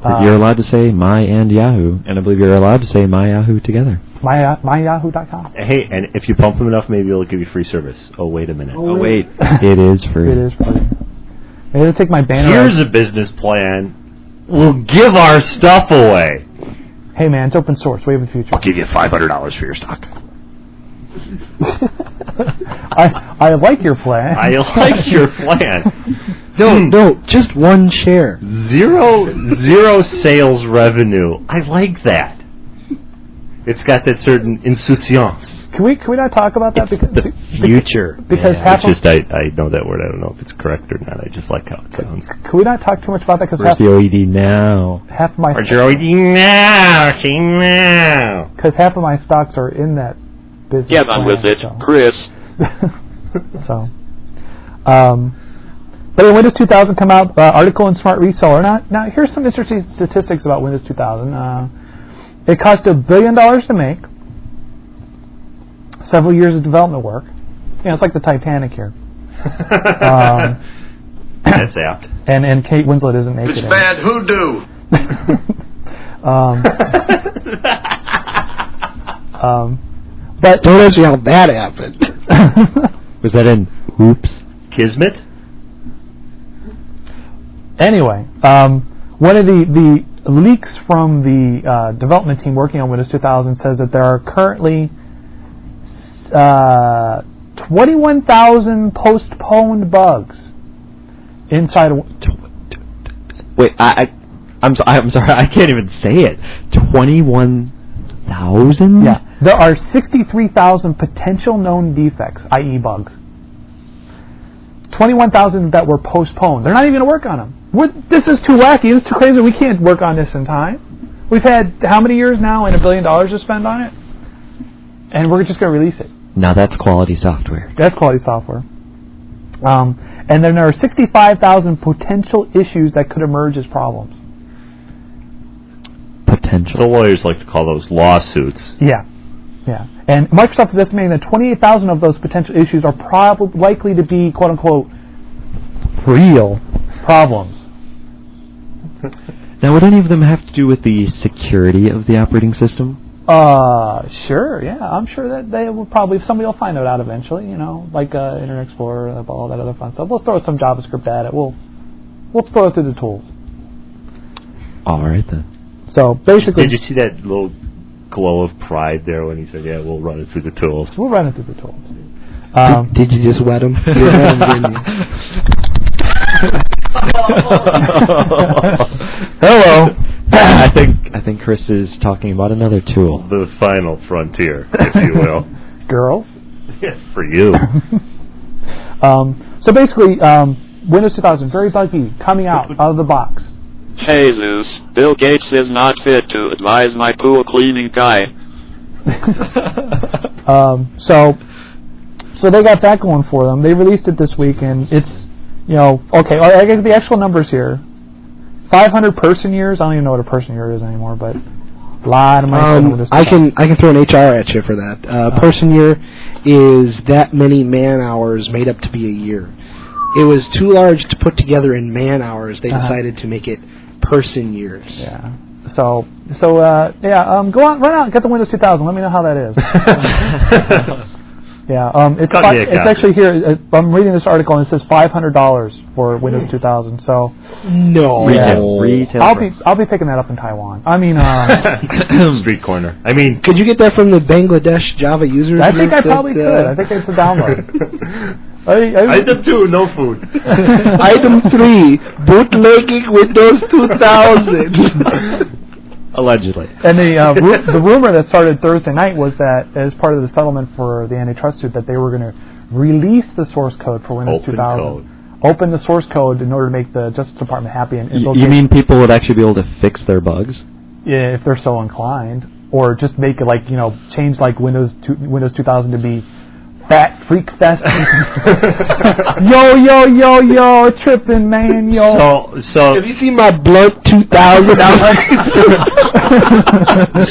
You're allowed to say my and Yahoo, and I believe you're allowed to say my Yahoo together. MyYahoo.com. Hey, and if you pump them enough, maybe it'll give you free service. Oh, wait a minute. Oh, wait. It is free. It is free. Maybe they'll take my banner. Here's a business plan. We'll give our stuff away. Hey, man, it's open source. We have a future. I'll give you $500 for your stock. I like your plan. I like your plan. No, just one share. Zero sales revenue. I like that. It's got that certain insouciance. Can we not talk about that? Because the future. Because I know that word. I don't know if it's correct or not. I just like how it sounds. Can we not talk too much about that? Where's the OED now? Half of my. Where's your OED now? Because half of my stocks are in that business. Get on with it, Chris. So, but in Windows 2000 come out, article in Smart Reseller. Now here's some interesting statistics about Windows 2000. It cost $1 billion to make. Several years of development work. It's like the Titanic here. That's apt. And Kate Winslet isn't making it. It's bad hoodoo. But don't ask me how that happened. Was that in Oops? Kismet? Anyway, one of the leaks from the development team working on Windows 2000 says that there are currently 21,000 postponed bugs inside of... Wait, I'm sorry, I can't even say it. 21,000? Yeah. There are 63,000 potential known defects, i.e. bugs. 21,000 that were postponed. They're not even going to work on them. This is too wacky. This is too crazy. We can't work on this in time. We've had how many years now and $1 billion to spend on it? And we're just going to release it. Now that's quality software. That's quality software. And then there are 65,000 potential issues that could emerge as problems. Potential. The lawyers like to call those lawsuits. Yeah. Yeah. And Microsoft is estimating that 28,000 of those potential issues are probably likely to be, quote unquote, real problems. Now, would any of them have to do with the security of the operating system? Sure, yeah. I'm sure that they will probably, somebody will find it out eventually, like Internet Explorer, all that other fun stuff. We'll throw some JavaScript at it. We'll throw it through the tools. All right, then. So, basically... Did you see that little glow of pride there when he said, yeah, we'll run it through the tools? We'll run it through the tools. Did you just wet him? You wet him, didn't you? Hello. I think Chris is talking about another tool. The final frontier, if you will. Girls? Yes, for you. So basically, Windows 2000, very buggy, coming out of the box. Jesus, Bill Gates is not fit to advise my pool cleaning guy. So they got that going for them. They released it this week, and it's, okay, I guess the actual numbers here. 500 person years. I don't even know what a person year is anymore, but a lot of money. I can throw an HR at you for that. Person year is that many man hours made up to be a year. It was too large to put together in man hours. They decided to make it person years. Yeah. So go on, run out and get the Windows 2000. Let me know how that is. Yeah, it's actually here. I'm reading this article and it says $500 for Windows 2000. So no, retail. I'll be picking that up in Taiwan. I mean, street corner. I mean, could you get that from the Bangladesh Java users? I think I probably could. I think it's a download. Item 2, no food. Item 3, bootlegging Windows 2000. Allegedly. And the rumor that started Thursday night was that as part of the settlement for the antitrust suit that they were going to release the source code for Windows 2000. Open the source code in order to make the Justice Department happy. And you mean people would actually be able to fix their bugs? Yeah, if they're so inclined. Or just make it change Windows 2000 to be Fat Freak Fest. yo, tripping, man, yo. So have you seen my Blood 2000?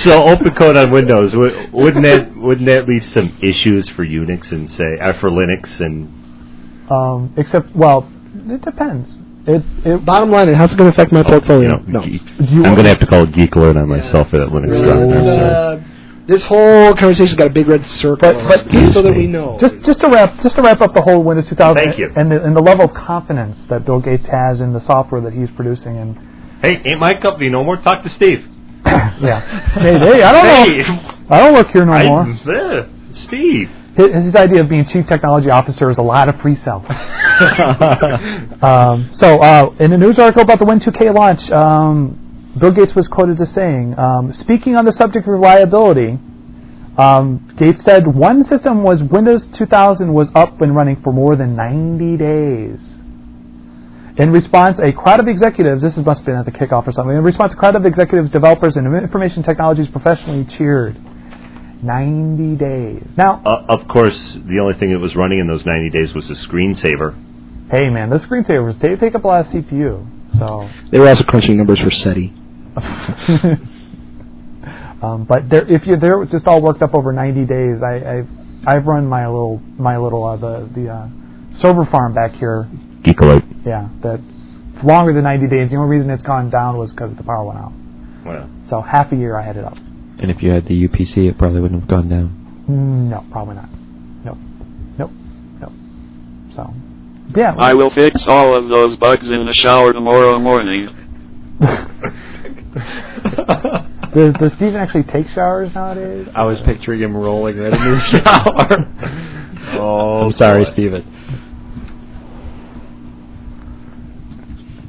So open code on Windows, wouldn't that leave some issues for Unix and for Linux and? It depends. Bottom line, how's it going to affect my portfolio? No. I'm going to have to call Geek Alert on myself at Linux. This whole conversation's got a big red circle, but so that we know. Just to wrap up the whole Windows 2000. Thank you. And the level of confidence that Bill Gates has in the software that he's producing. And hey, ain't my company no more. Talk to Steve. Yeah. Hey, I don't know. I don't work here no more. Steve. His idea of being chief technology officer is a lot of pre-sell. In the news article about the Win2K launch, Bill Gates was quoted as saying, speaking on the subject of reliability, Gates said one system was Windows 2000 was up and running for more than 90 days. In response, a crowd of executives, this must have been at the kickoff or something, in response, a crowd of executives, developers, and information technologies professionally cheered. 90 days. Now, of course, the only thing that was running in those 90 days was the screensaver. Hey, man, the screensavers, they take up a lot of CPU. So they were also crunching numbers for SETI. But if they're just all worked up over 90 days, I've run my little the server farm back here. Geek Alert. Yeah, that's longer than 90 days. The only reason it's gone down was because the power went out. Wow. So half a year I had it up. And if you had the UPC, it probably wouldn't have gone down. No, probably not. Nope. So, yeah. I will fix all of those bugs in the shower tomorrow morning. Does Steven actually take showers nowadays? I was picturing him rolling right into the shower. I'm sorry, Steven.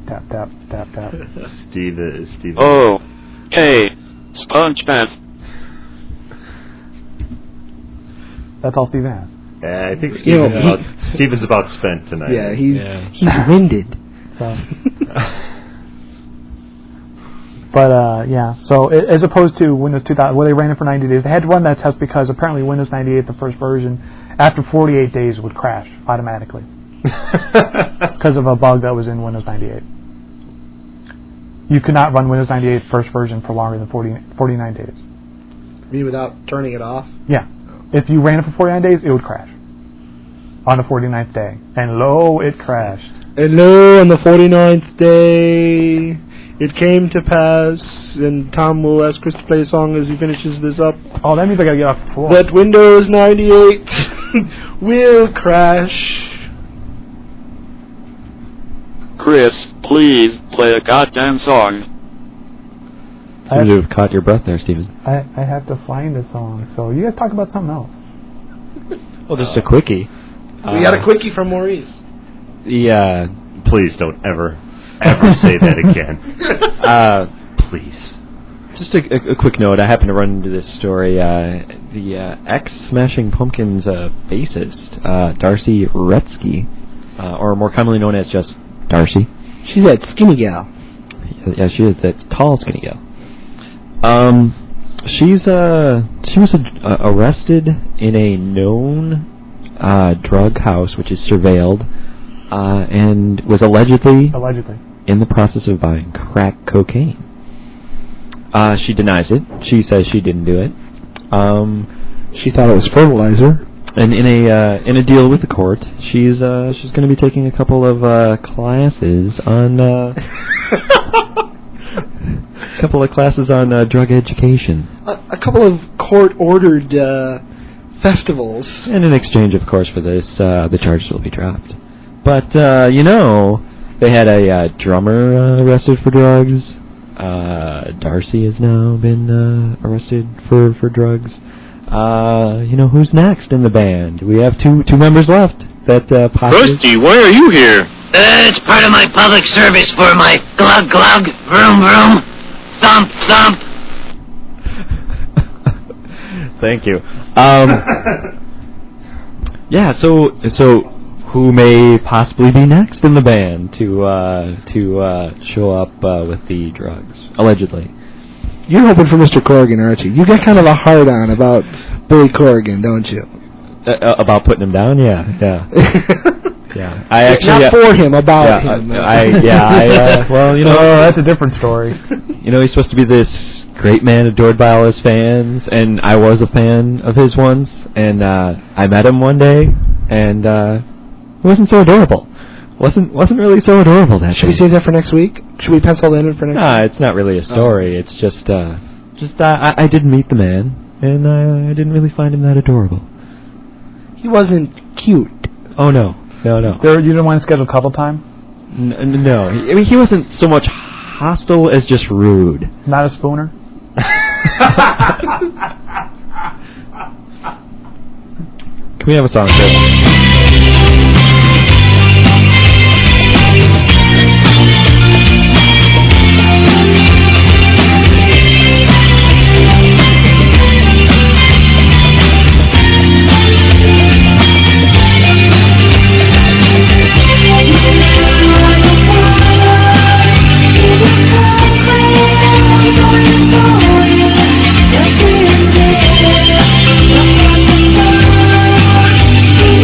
Tap, tap, tap, tap. Steven. Oh, hey, sponge bath. That's all Steven has. I think Steven's about spent tonight. Yeah, he's winded. So. But, yeah, so as opposed to Windows 2000, where they ran it for 90 days, they had to run that test because apparently Windows 98, the first version, after 48 days would crash automatically. Because of a bug that was in Windows 98. You could not run Windows 98 first version for longer than 49 days. You mean without turning it off? Yeah. If you ran it for 49 days, it would crash. On the 49th day. And lo, it crashed. And lo, on the 49th day, it came to pass, and Tom will ask Chris to play a song as he finishes this up. Oh, that means I gotta get off the floor. That Windows 98 will crash. Chris, please play a goddamn song. Seems to have caught your breath there, Steven. I have to find a song, so you guys talk about something else. Well, just a quickie. We got a quickie from Maurice. Yeah. Please don't ever say that again. Please. Just a quick note. I happened to run into this story. The ex-Smashing Pumpkins bassist, Darcy Retzky, or more commonly known as just Darcy. She's that skinny gal. Yeah, she is that tall, skinny gal. She was arrested in a known drug house, which is surveilled, and was allegedly in the process of buying crack cocaine. She denies it. She says she didn't do it. She thought it was fertilizer. And in a deal with the court, she's going to be taking a couple of classes on drug education. A couple of court-ordered festivals. And in exchange, of course, for this, the charges will be dropped. But they had a drummer arrested for drugs. Darcy has now been arrested for drugs. Who's next in the band? We have two members left. That possibly. Rusty, why are you here? It's part of my public service for my glug glug, vroom vroom, thump thump. Thank you. Yeah. So who may possibly be next in the band to show up with the drugs, allegedly? You're hoping for Mr. Corrigan, aren't you? You got kind of a hard-on about Billy Corrigan, don't you? About putting him down? Yeah. Yeah. I actually not for him, about him. Well, that's a different story. He's supposed to be this great man adored by all his fans, and I was a fan of his once, and I met him one day, and he wasn't so adorable. Wasn't really so adorable that day. Should we save that for next week? Should we pencil that in for next week? Nah, it's not really a story. It's just I did meet the man, and I didn't really find him that adorable. He wasn't cute. Oh, no. You didn't want to schedule couple time? No. I mean, he wasn't so much hostile as just rude. Not a spooner? Can we have a song, Chris?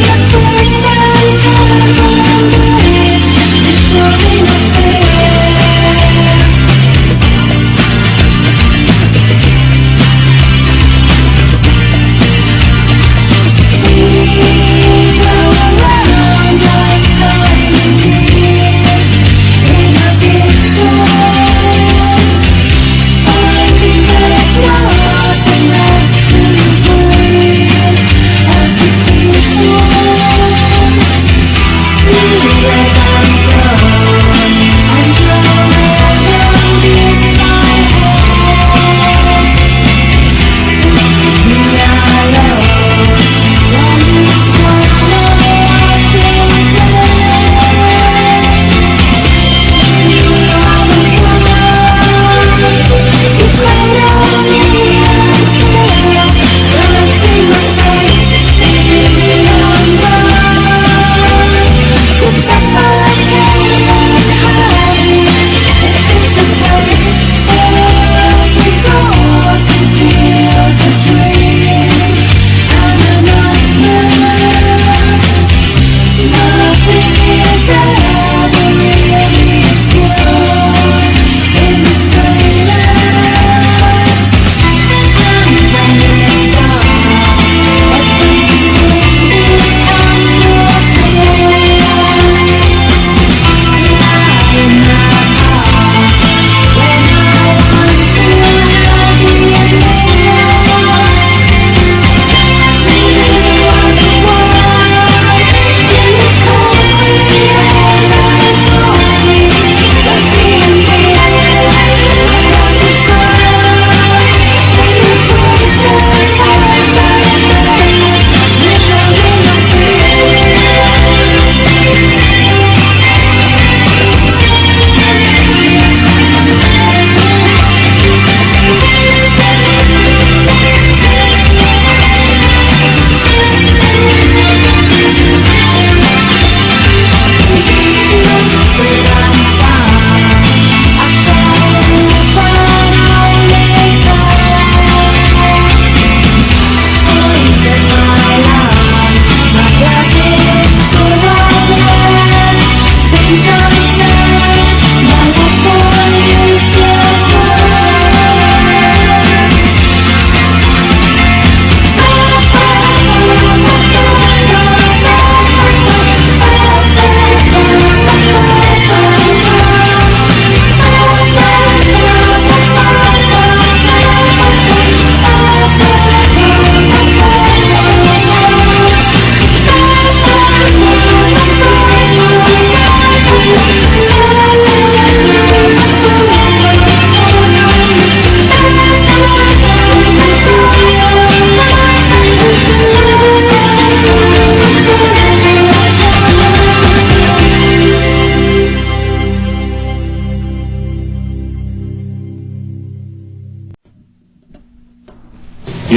Thank you.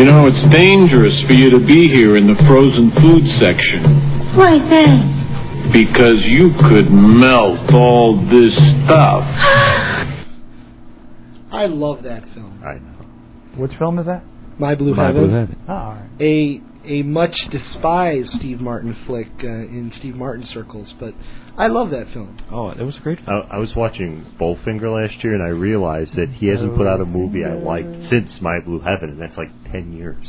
You know, it's dangerous for you to be here in the frozen food section. Why, thanks. Because you could melt all this stuff. I love that film. I know. Which film is that? My Blue My Heaven. Blue Heaven. Oh, all right. A much despised Steve Martin flick in Steve Martin circles, but I love that film. Oh, it was a great film. I was watching Bowfinger last year, and I realized that he hasn't put out a movie I liked since My Blue Heaven, and that's like 10 years.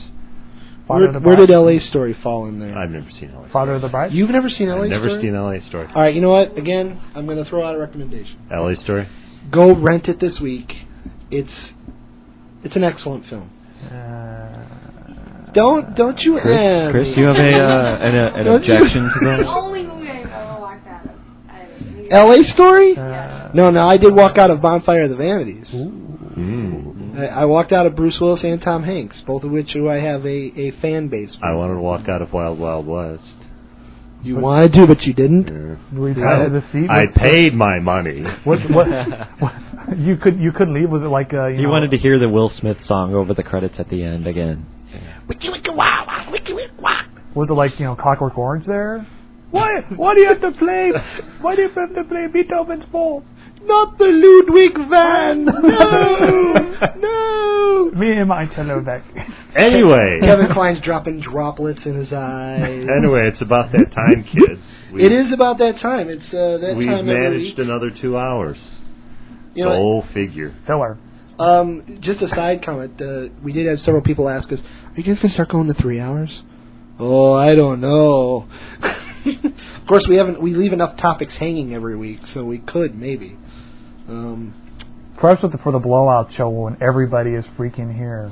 Where did L.A. Story fall in there? I've never seen L.A. Father of the Bride? You've never seen L.A. I've Story? never seen L.A. Story. All right, you know what? Again, I'm going to throw out a recommendation. L.A. Story? Go rent it this week. It's an excellent film. Don't you, Chris, do you have an objection to that? Only movie I've ever walked out of. L.A. Story? No, I did walk out of Bonfire of the Vanities. I walked out of Bruce Willis and Tom Hanks, both of which I have a fan base for. I wanted to walk out of Wild Wild West. You wanted to, but you didn't? I paid my money. What you could leave? Was it like He wanted to hear the Will Smith song over the credits at the end again. Was it like Clockwork Orange there? Why do you have to play? Why do you have to play Beethoven's Fourth? Not the Ludwig van. No. Me and my cello back. Anyway. Kevin Kline's dropping droplets in his eyes. Anyway, it's about that time, kids. It is about that time. It's that we've time managed another 2 hours. Go figure. Filler. Just a side comment. We did have several people ask us, are you guys going to start going to 3 hours? Oh, I don't know. Of course, we leave enough topics hanging every week, so we could, maybe. Perhaps for the blowout show when everybody is freaking here.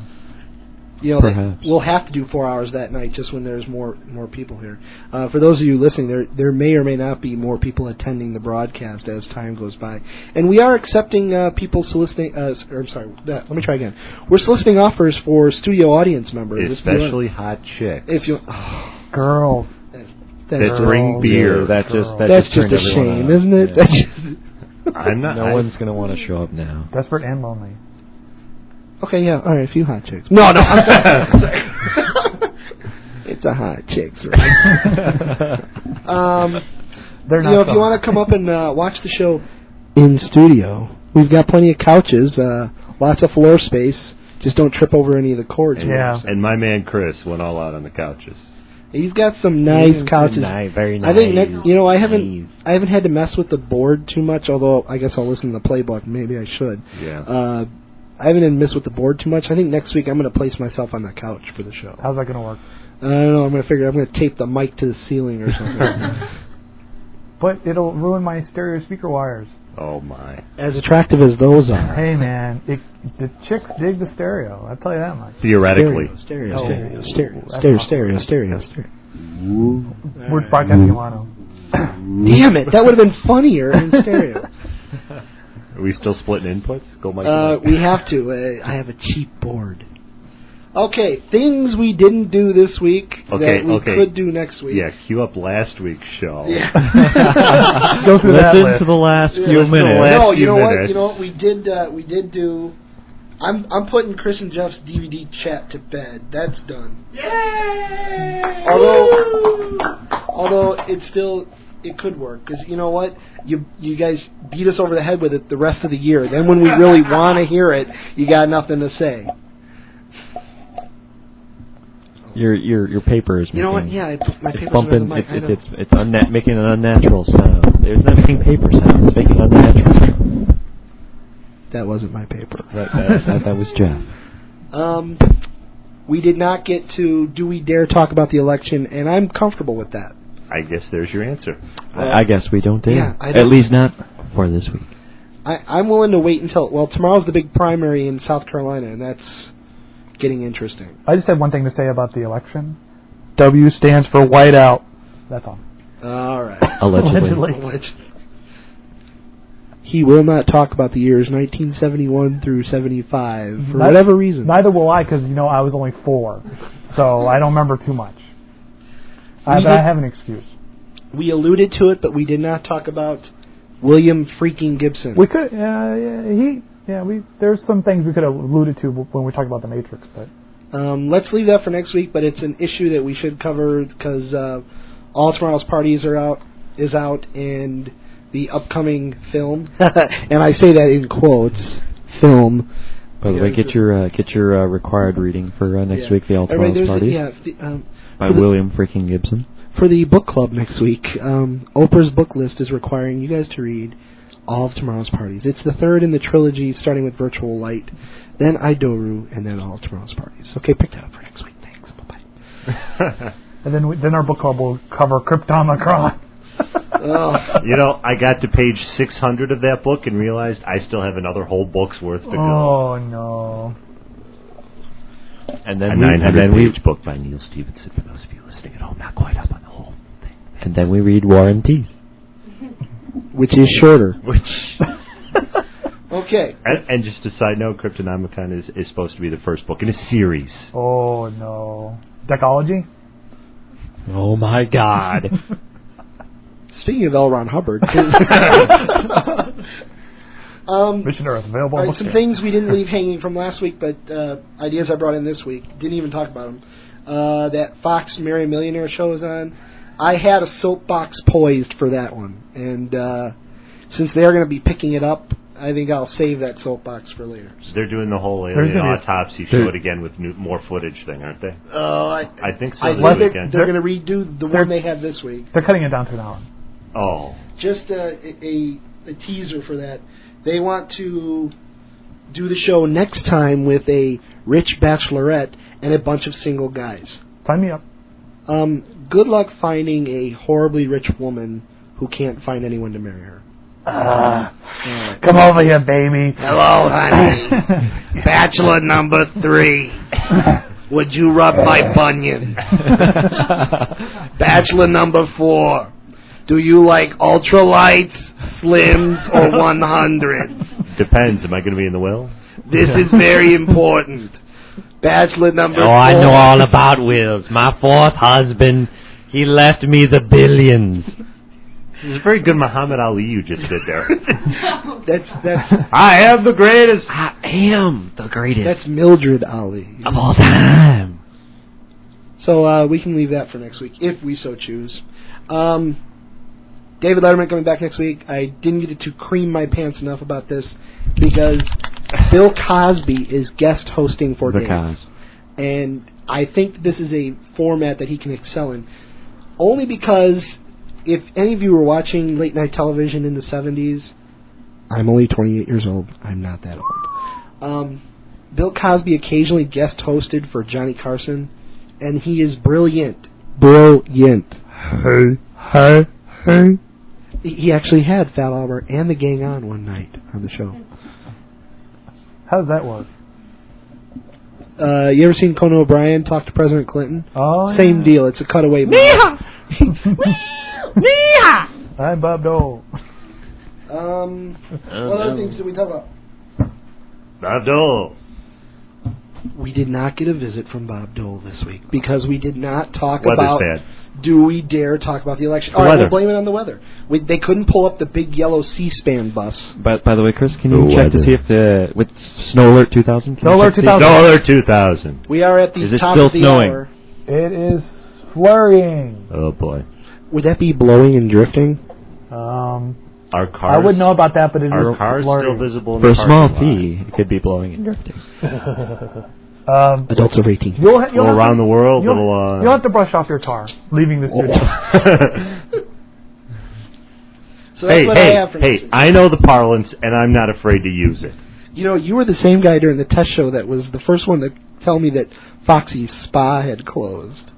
Perhaps. We'll have to do 4 hours that night just when there's more people here. For those of you listening, there may or may not be more people attending the broadcast as time goes by. And we are accepting people soliciting... let me try again. We're soliciting offers for studio audience members. Especially hot chicks. Girls. That bring beer. That's just a shame, isn't it? Yeah. No one's going to want to show up now. Desperate and lonely. Okay, yeah, all right, a few hot chicks. No, I'm sorry. It's a hot chicks, right? They're not. If you want to come up and watch the show in studio, we've got plenty of couches, lots of floor space. Just don't trip over any of the cords. And my man Chris went all out on the couches. He's got some nice couches. Very nice. I think I haven't had to mess with the board too much. Although I guess I'll listen to the playbook. Maybe I should. Yeah. I haven't had to mess with the board too much. I think next week I'm going to place myself on the couch for the show. How's that going to work? I don't know. I'm going to tape the mic to the ceiling or something. But it'll ruin my stereo speaker wires. Oh my! As attractive as those are. Hey man, the chicks dig the stereo. I'll tell you that much. Theoretically. Stereo. We're broadcasting mono. Damn it! That would have been funnier in stereo. Are we still splitting inputs? Go Mike. We have to. I have a cheap board. Okay, things we didn't do this week that we could do next week. Yeah, cue up last week's show. Yeah. Go through that list. Listen to the last few minutes. No, you know what? You know what? We did do. I'm putting Chris and Jeff's DVD chat to bed. That's done. Yay! Although it could work, because you know what? You guys beat us over the head with it the rest of the year. Then when we really want to hear it, you got nothing to say. Your paper is. You know what? Yeah, my paper's bumping. Mic, It's making an unnatural sound. It's not making paper sound. It's making unnatural sound. That wasn't my paper. That was Jeff. We did not get to Do We Dare Talk About the Election, and I'm comfortable with that. I guess there's your answer. I guess we don't dare. Yeah, at least not for this week. I'm willing to wait until... Well, tomorrow's the big primary in South Carolina, and that's getting interesting. I just have one thing to say about the election. W stands for whiteout. That's all. All right. Allegedly. He will not talk about the years 1971 through 75 for whatever reason. Neither will I, because I was only 4, so I don't remember too much. I have an excuse. We alluded to it, but we did not talk about William freaking Gibson. We could. There's some things we could have alluded to when we talked about the Matrix, but Let's leave that for next week, but it's an issue that we should cover because All Tomorrow's Parties is out, and the upcoming film, and I say that in quotes, film. By the way, get your required reading for next week, the All Tomorrow's Parties. By William freaking Gibson. For the book club next week, Oprah's book list is requiring you guys to read All of Tomorrow's Parties. It's the third in the trilogy, starting with Virtual Light, then Idoru, and then All of Tomorrow's Parties. Okay, pick that up for next week. Thanks. Bye-bye. And then our book club will cover Kryptomicron. I got to page 600 of that book and realized I still have another whole book's worth to go. Oh, no. And then a 900-page book by Neil Stephenson, for those of you listening at home, not quite up on the whole thing. And then we read War and Peace. Which is shorter. Okay. And just a side note, Cryptonomicon is supposed to be the first book in a series. Oh, no. Decology? Oh, my God. Speaking of L. Ron Hubbard. Mission Earth, available. All right, some things we didn't leave hanging from last week, but ideas I brought in this week. Didn't even talk about them. That Fox Marry a Millionaire show is on. I had a soapbox poised for that one, and since they're going to be picking it up, I think I'll save that soapbox for later. So they're doing the whole alien autopsy show it again with more footage thing, aren't they? I think so. They're going to redo the one they had this week. They're cutting it down to an hour. Oh. Just a teaser for that. They want to do the show next time with a rich bachelorette and a bunch of single guys. Sign me up. Good luck finding a horribly rich woman who can't find anyone to marry her. Come over here, baby. Hello, honey. Bachelor number 3. Would you rub my bunion? Bachelor number 4. Do you like ultralights, slims, or 100s? Depends. Am I going to be in the will? This is very important. Bachelor number 4. Oh, I know all about wills. My 4th husband, he left me the billions. This is a very good Muhammad Ali you just did there. That's. I am the greatest. I am the greatest. That's Mildred Ali. Of all time. So we can leave that for next week, if we so choose. David Letterman coming back next week. I didn't get to cream my pants enough about this because Bill Cosby is guest hosting for Dave. And I think this is a format that he can excel in. Only because if any of you were watching late night television in the 70s, I'm only 28 years old. I'm not that old. Bill Cosby occasionally guest hosted for Johnny Carson, and he is brilliant. Brilliant. Hey. He actually had Fat Albert and the gang on one night on the show. How does that work? You ever seen Conan O'Brien talk to President Clinton? Oh, Same deal. It's a cutaway. Mira! I'm Bob Dole. What other things did we talk about? Bob Dole. We did not get a visit from Bob Dole this week because we did not talk Weather's about... bad. Do we dare talk about the election? All right, we'll blame it on the weather. They couldn't pull up the big yellow C-SPAN bus. By the way, Chris, can you check to see if with Snow Alert 2000? Snow Alert 2000. Snow Alert 2000. We are at the Is it top still of the snowing? hour. It is flurrying. Oh, boy. Would that be blowing and drifting? Our cars, I wouldn't know about that, but it is Our cars flurrying. still visible in For the a small parking lot. fee, it could be blowing and drifting. Adults over 18. You'll around the world, you'll have to brush off your tar leaving the studio. So that's what I have for next week. I know the parlance, and I'm not afraid to use it. You know, you were the same guy during the test show that was the first one to tell me that Foxy's spa had closed.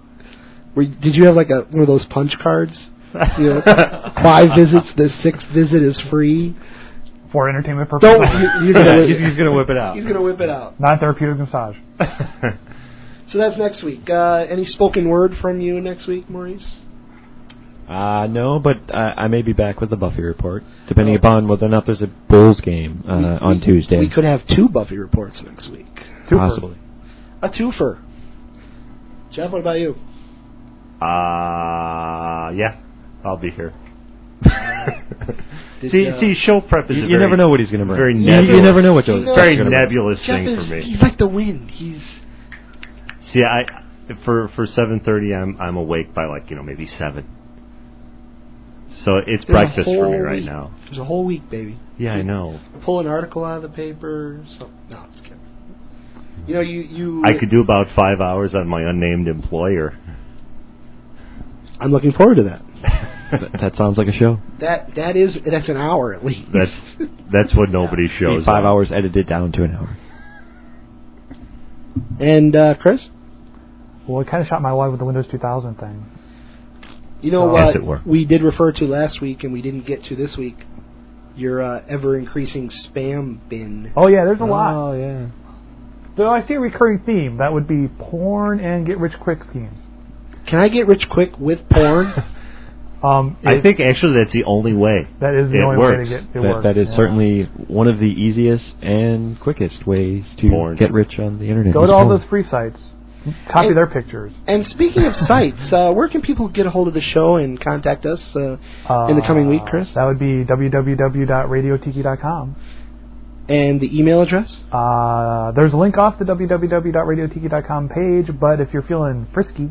Did you have like one of those punch cards? 5 visits, the 6th visit is free. For entertainment purposes. He's going to whip it out. He's going to whip it out. Non-therapeutic massage. So that's next week. Any spoken word from you next week, Maurice? No, but I may be back with the Buffy report, depending upon whether or not there's a Bulls game on Tuesday. We could have 2 Buffy reports next week. Possibly. A twofer. Jeff, what about you? Yeah, I'll be here. See, show prep is you never know what he's going to bring. Very nebulous. You never know what Joe's very nebulous Jeff thing for me. He's like the wind. See, for 7:30, I'm awake by maybe 7. So it's breakfast for me right now. There's a whole week, baby. Yeah, I know. Pull an article out of the paper. No, I'm just kidding. You. I could do about 5 hours on my unnamed employer. I'm looking forward to that. That sounds like a show. That's an hour at least. That's what nobody shows. 5 hours edited down to an hour. And Chris? Well, I kind of shot my wife with the Windows 2000 thing. You know what we did refer to last week and we didn't get to this week? Your ever-increasing spam bin. Oh, yeah, there's a lot. Oh, yeah. So I see a recurring theme. That would be porn and get-rich-quick schemes. Can I get rich quick with porn? I think actually that's the only way. That is the only way to get it works. That is certainly one of the easiest and quickest ways to get rich on the internet. Go to all those free sites. Copy their pictures. And speaking of sites, where can people get a hold of the show and contact us in the coming week, Chris? That would be www.radiotiki.com. And the email address? There's a link off the www.radiotiki.com page, but if you're feeling frisky...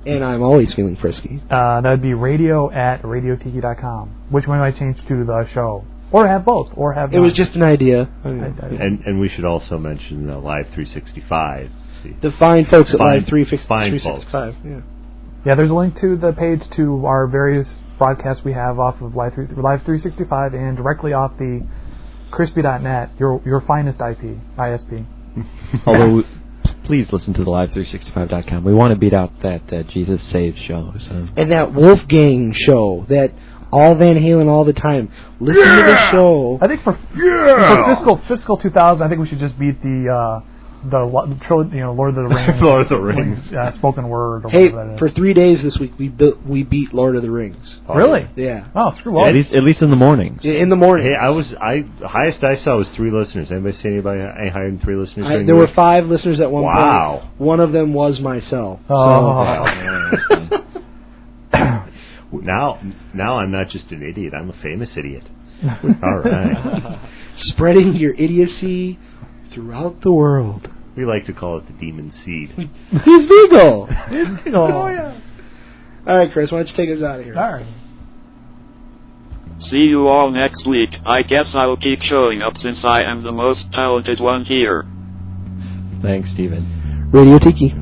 And I'm always feeling frisky. That would be radio@radiotiki.com, which we might change to the show. Or have both, or have It was just an idea. And we should also mention Live 365. The fine folks at Live 365. Yeah, there's a link to the page to our various broadcasts we have off of Live 365 and directly off the crispy.net, your finest ISP. Although, please listen to the live365.com. We want to beat out that Jesus Saves show. So. And that Wolfgang show, that all Van Halen all the time. Listen to the show. I think for fiscal 2000, I think we should just beat the Lord of the Rings. Lord of the Rings. Spoken word. Or hey, for 3 days this week, we beat Lord of the Rings. Oh, really? Yeah. Oh, screw off. At least in the mornings. Yeah, in the morning. Hey, the highest I saw was 3 listeners. Anybody see anybody higher than 3 listeners? There were 5 listeners at one point. Wow. One of them was myself. Oh. Now I'm not just an idiot. I'm a famous idiot. All right. Spreading your idiocy throughout the world. We like to call it the demon seed. He's legal. Oh, yeah. All right, Chris, why don't you take us out of here? All right. See you all next week. I guess I'll keep showing up since I am the most talented one here. Thanks, Steven. Radio Tiki.